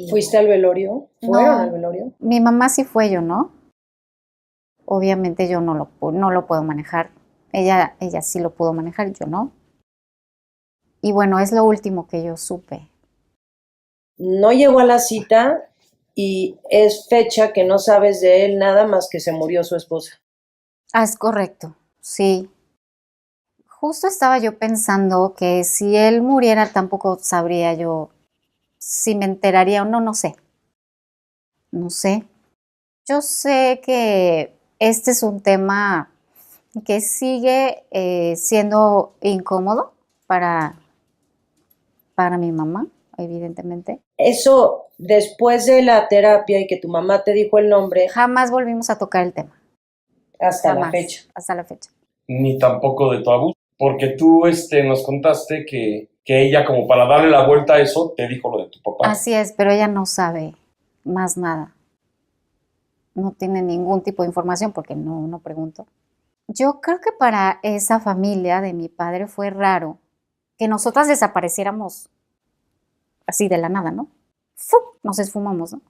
S3: ¿Fuiste al velorio? ¿Fueron al velorio?
S2: Mi mamá sí fue, yo no. Obviamente yo no lo puedo manejar. Ella sí lo pudo manejar, yo no. Y bueno, es lo último que yo supe.
S3: No llegó a la cita y es fecha que no sabes de él nada más que se murió su esposa.
S2: Es correcto, sí. Justo estaba yo pensando que si él muriera tampoco sabría yo si me enteraría o no, no sé. No sé. Yo sé que este es un tema que sigue siendo incómodo para mi mamá, evidentemente.
S3: Eso, después de la terapia y que tu mamá te dijo el nombre,
S2: Jamás volvimos a tocar el tema.
S3: hasta
S2: Jamás,
S3: la fecha.
S2: hasta la fecha.
S1: Ni tampoco de tu abuso, porque tú nos contaste que ella, como para darle la vuelta a eso, te dijo lo de tu papá.
S2: Así es, pero ella no sabe más nada. No tiene ningún tipo de información porque no pregunto. Yo creo que para esa familia de mi padre fue raro que nosotras desapareciéramos así de la nada, ¿no? ¡Fu! Nos esfumamos, ¿no?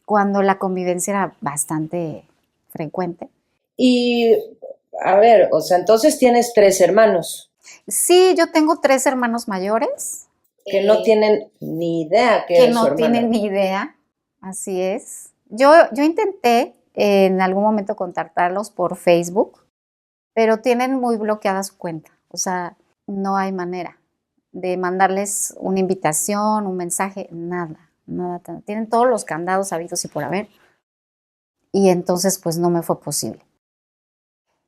S2: Cuando la convivencia era bastante frecuente.
S3: Y, a ver, o sea, entonces tienes 3 hermanos.
S2: Sí, yo tengo 3 hermanos mayores.
S3: Que no tienen ni idea que eres su hermana.
S2: Que no tienen ni idea, así es. Yo intenté en algún momento contactarlos por Facebook, pero tienen muy bloqueada su cuenta. O sea, no hay manera de mandarles una invitación, un mensaje, nada. Tienen todos los candados habidos y por haber. Y entonces, pues, no me fue posible.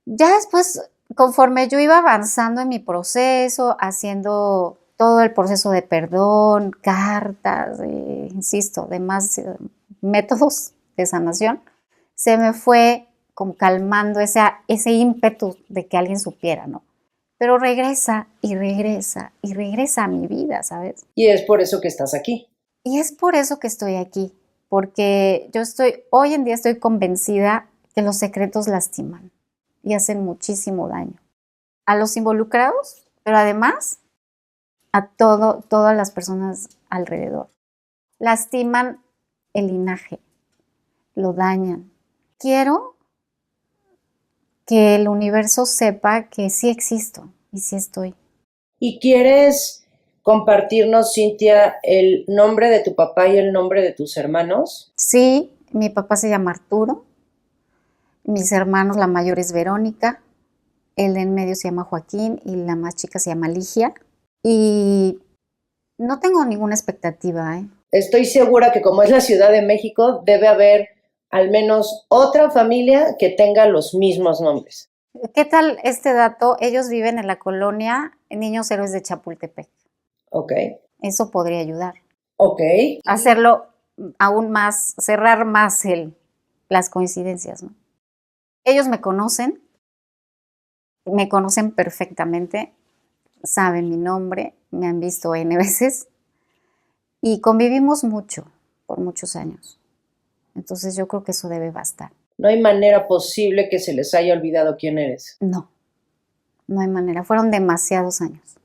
S2: Ya después, conforme yo iba avanzando en mi proceso, haciendo todo el proceso de perdón, cartas, insisto, de métodos de sanación, se me fue como calmando ese ímpetu de que alguien supiera, ¿no? Pero regresa y regresa y regresa a mi vida, ¿sabes?
S3: Y es por eso que estás aquí.
S2: Y es por eso que estoy aquí, porque hoy en día estoy convencida que los secretos lastiman y hacen muchísimo daño a los involucrados, pero además a todas las personas alrededor. Lastiman el linaje, lo dañan. Quiero que el universo sepa que sí existo y sí estoy.
S3: ¿Y quieres compartirnos, Cintia, el nombre de tu papá y el nombre de tus hermanos?
S2: Sí, mi papá se llama Arturo, mis hermanos, la mayor es Verónica, el de en medio se llama Joaquín y la más chica se llama Ligia. Y no tengo ninguna expectativa, ¿eh?
S3: Estoy segura que como es la Ciudad de México, debe haber al menos otra familia que tenga los mismos nombres.
S2: ¿Qué tal este dato? Ellos viven en la colonia Niños Héroes de Chapultepec.
S3: Ok.
S2: Eso podría ayudar.
S3: Ok.
S2: Hacerlo aún más, cerrar más las coincidencias, ¿no? Ellos me conocen perfectamente, saben mi nombre, me han visto N veces y convivimos mucho, por muchos años. Entonces yo creo que eso debe bastar.
S3: No hay manera posible que se les haya olvidado quién eres.
S2: No hay manera. Fueron demasiados años.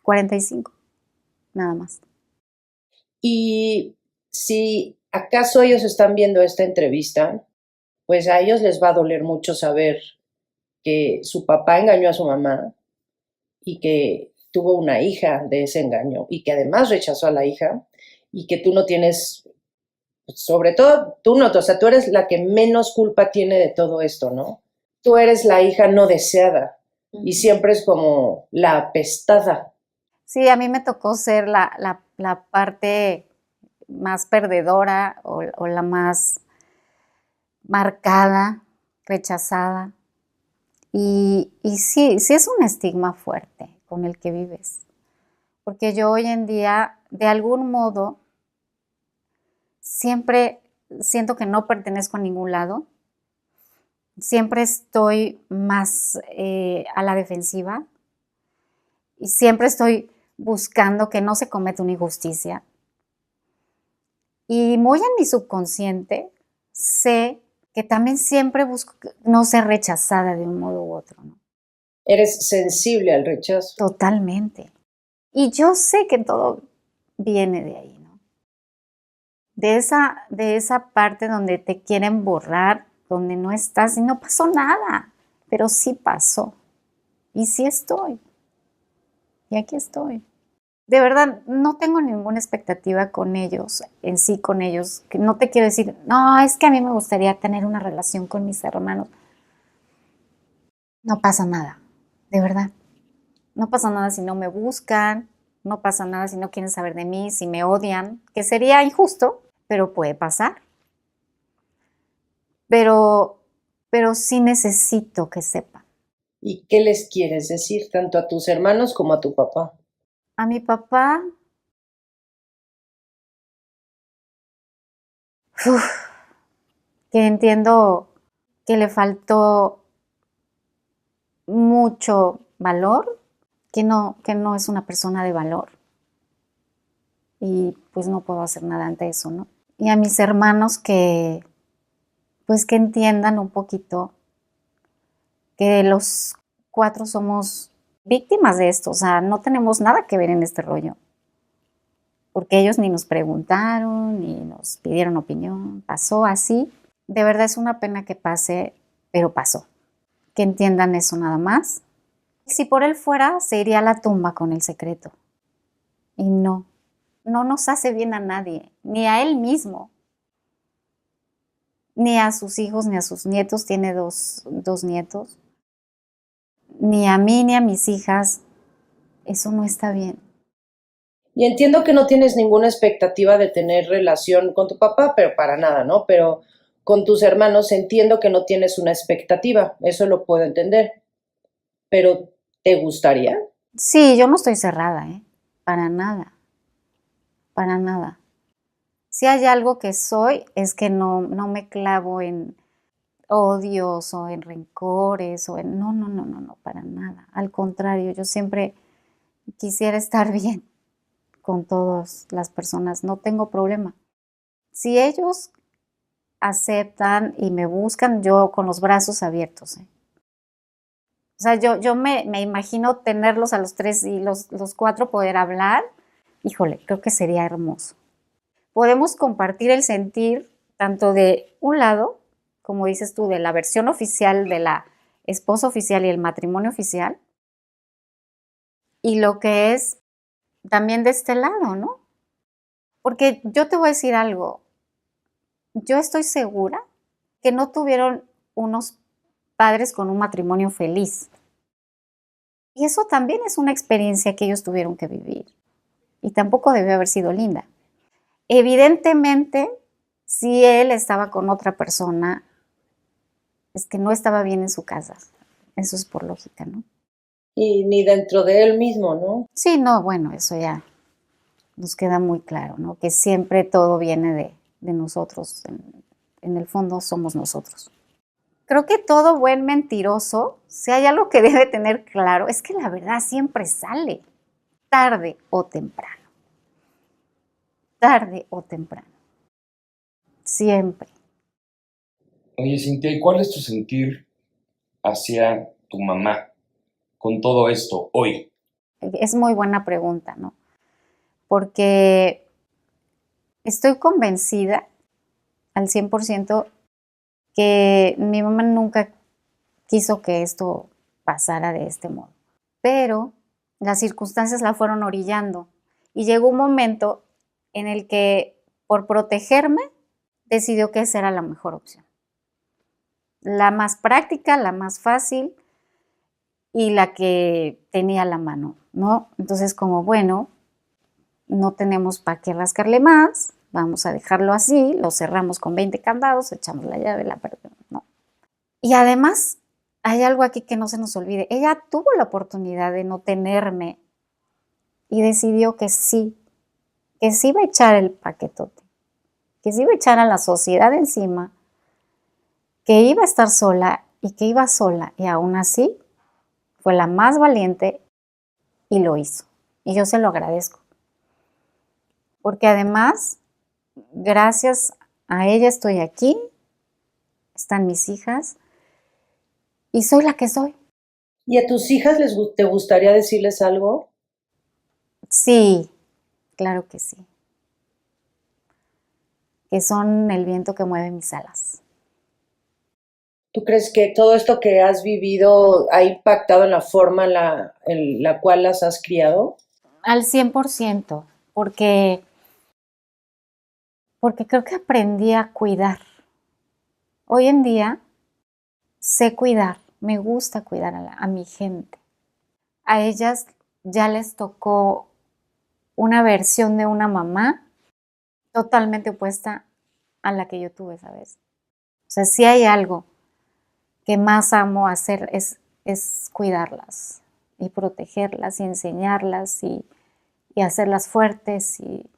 S2: 45, nada más.
S3: Y si acaso ellos están viendo esta entrevista, pues a ellos les va a doler mucho saber que su papá engañó a su mamá y que tuvo una hija de ese engaño y que además rechazó a la hija y que tú no tienes, sobre todo tú no, o sea, tú eres la que menos culpa tiene de todo esto, ¿no? Tú eres la hija no deseada y siempre es como la apestada.
S2: Sí, a mí me tocó ser la parte más perdedora o la más marcada, rechazada. Y sí es un estigma fuerte con el que vives. Porque yo hoy en día, de algún modo, siempre siento que no pertenezco a ningún lado. Siempre estoy más a la defensiva y siempre estoy buscando que no se cometa una injusticia. Y muy en mi subconsciente sé que también siempre busco no ser rechazada de un modo u otro, ¿no?
S3: Eres sensible al rechazo.
S2: Totalmente. Y yo sé que todo viene de ahí, ¿no? De esa parte donde te quieren borrar, donde no estás y no pasó nada, pero sí pasó. Y sí estoy. Y aquí estoy. De verdad, no tengo ninguna expectativa con ellos, en sí con ellos. Que no te quiero decir, no, es que a mí me gustaría tener una relación con mis hermanos. No pasa nada, de verdad. No pasa nada si no me buscan, no pasa nada si no quieren saber de mí, si me odian, que sería injusto, pero puede pasar. Pero sí necesito que sepan.
S3: ¿Y qué les quieres decir tanto a tus hermanos como a tu papá?
S2: A mi papá, que entiendo que le faltó mucho valor, que no es una persona de valor. Y pues no puedo hacer nada ante eso, ¿no? Y a mis hermanos que entiendan un poquito que los 4 somos víctimas de esto, o sea, no tenemos nada que ver en este rollo. Porque ellos ni nos preguntaron, ni nos pidieron opinión, pasó así. De verdad es una pena que pase, pero pasó. Que entiendan eso nada más. Si por él fuera, se iría a la tumba con el secreto. Y no nos hace bien a nadie, ni a él mismo, ni a sus hijos, ni a sus nietos, tiene dos nietos, ni a mí, ni a mis hijas. Eso no está bien.
S3: Y entiendo que no tienes ninguna expectativa de tener relación con tu papá, pero para nada, ¿no? Pero con tus hermanos entiendo que no tienes una expectativa, eso lo puedo entender. Pero, ¿te gustaría?
S2: Sí, yo no estoy cerrada, para nada, para nada. Si hay algo que soy, es que no me clavo en odios o en rencores o en... No, para nada. Al contrario, yo siempre quisiera estar bien con todas las personas, no tengo problema. Si ellos aceptan y me buscan, yo con los brazos abiertos. O sea, yo me imagino tenerlos a los 3 y los 4 poder hablar. Híjole, creo que sería hermoso. Podemos compartir el sentir tanto de un lado, como dices tú, de la versión oficial de la esposa oficial y el matrimonio oficial, y lo que es también de este lado, ¿no? Porque yo te voy a decir algo, yo estoy segura que no tuvieron unos padres con un matrimonio feliz. Y eso también es una experiencia que ellos tuvieron que vivir. Y tampoco debió haber sido linda. Evidentemente, si él estaba con otra persona, es que no estaba bien en su casa. Eso es por lógica, ¿no?
S3: Y ni dentro de él mismo, ¿no?
S2: Sí, no, bueno, eso ya nos queda muy claro, ¿no? Que siempre todo viene de nosotros. En el fondo somos nosotros. Creo que todo buen mentiroso, si hay algo que debe tener claro, es que la verdad siempre sale, tarde o temprano. Tarde o temprano. Siempre.
S1: Oye, Cintia, ¿y cuál es tu sentir hacia tu mamá con todo esto hoy?
S2: Es muy buena pregunta, ¿no? Porque estoy convencida al 100% que mi mamá nunca quiso que esto pasara de este modo. Pero las circunstancias la fueron orillando y llegó un momento en el que, por protegerme, decidió que esa era la mejor opción. La más práctica, la más fácil y la que tenía a la mano, ¿no? Entonces, como bueno, no tenemos para qué rascarle más, vamos a dejarlo así, lo cerramos con 20 candados, echamos la llave, la perdemos, ¿no? Y además, hay algo aquí que no se nos olvide. Ella tuvo la oportunidad de no tenerme y decidió que sí iba a echar el paquetote, que se iba a echar a la sociedad encima, que iba a estar sola y que iba sola. Y aún así, fue la más valiente y lo hizo. Y yo se lo agradezco. Porque además, gracias a ella estoy aquí, están mis hijas y soy la que soy.
S3: ¿Y a tus hijas te gustaría decirles algo?
S2: Sí, claro que sí. Que son el viento que mueve mis alas.
S3: ¿Tú crees que todo esto que has vivido ha impactado en la forma en la cual las has criado?
S2: Al 100%, porque creo que aprendí a cuidar. Hoy en día sé cuidar, me gusta cuidar a mi gente. A ellas ya les tocó una versión de una mamá totalmente opuesta a la que yo tuve, ¿sabes? O sea, si hay algo que más amo hacer es cuidarlas y protegerlas y enseñarlas y hacerlas fuertes y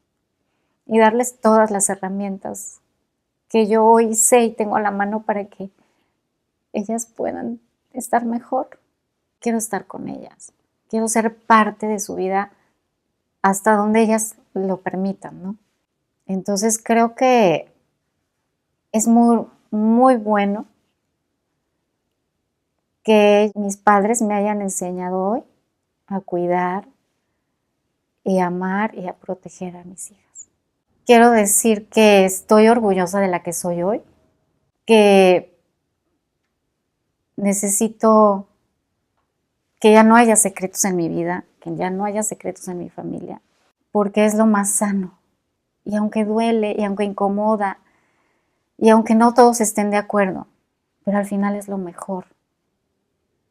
S2: darles todas las herramientas que yo hoy sé y tengo a la mano para que ellas puedan estar mejor. Quiero estar con ellas, quiero ser parte de su vida hasta donde ellas lo permitan, ¿no? Entonces creo que es muy, muy bueno que mis padres me hayan enseñado hoy a cuidar y a amar y a proteger a mis hijas. Quiero decir que estoy orgullosa de la que soy hoy, que necesito que ya no haya secretos en mi vida, que ya no haya secretos en mi familia, porque es lo más sano. Y aunque duele, y aunque incomoda, y aunque no todos estén de acuerdo, pero al final es lo mejor,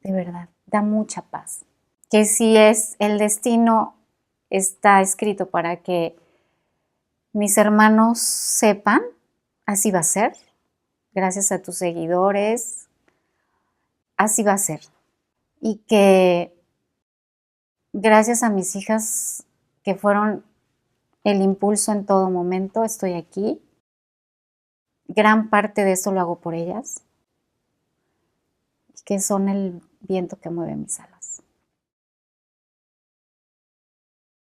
S2: de verdad, da mucha paz. Que si es el destino está escrito para que mis hermanos sepan, así va a ser, gracias a tus seguidores, así va a ser. Y que gracias a mis hijas que fueron el impulso en todo momento, estoy aquí. Gran parte de eso lo hago por ellas, que son el viento que mueve mi salón.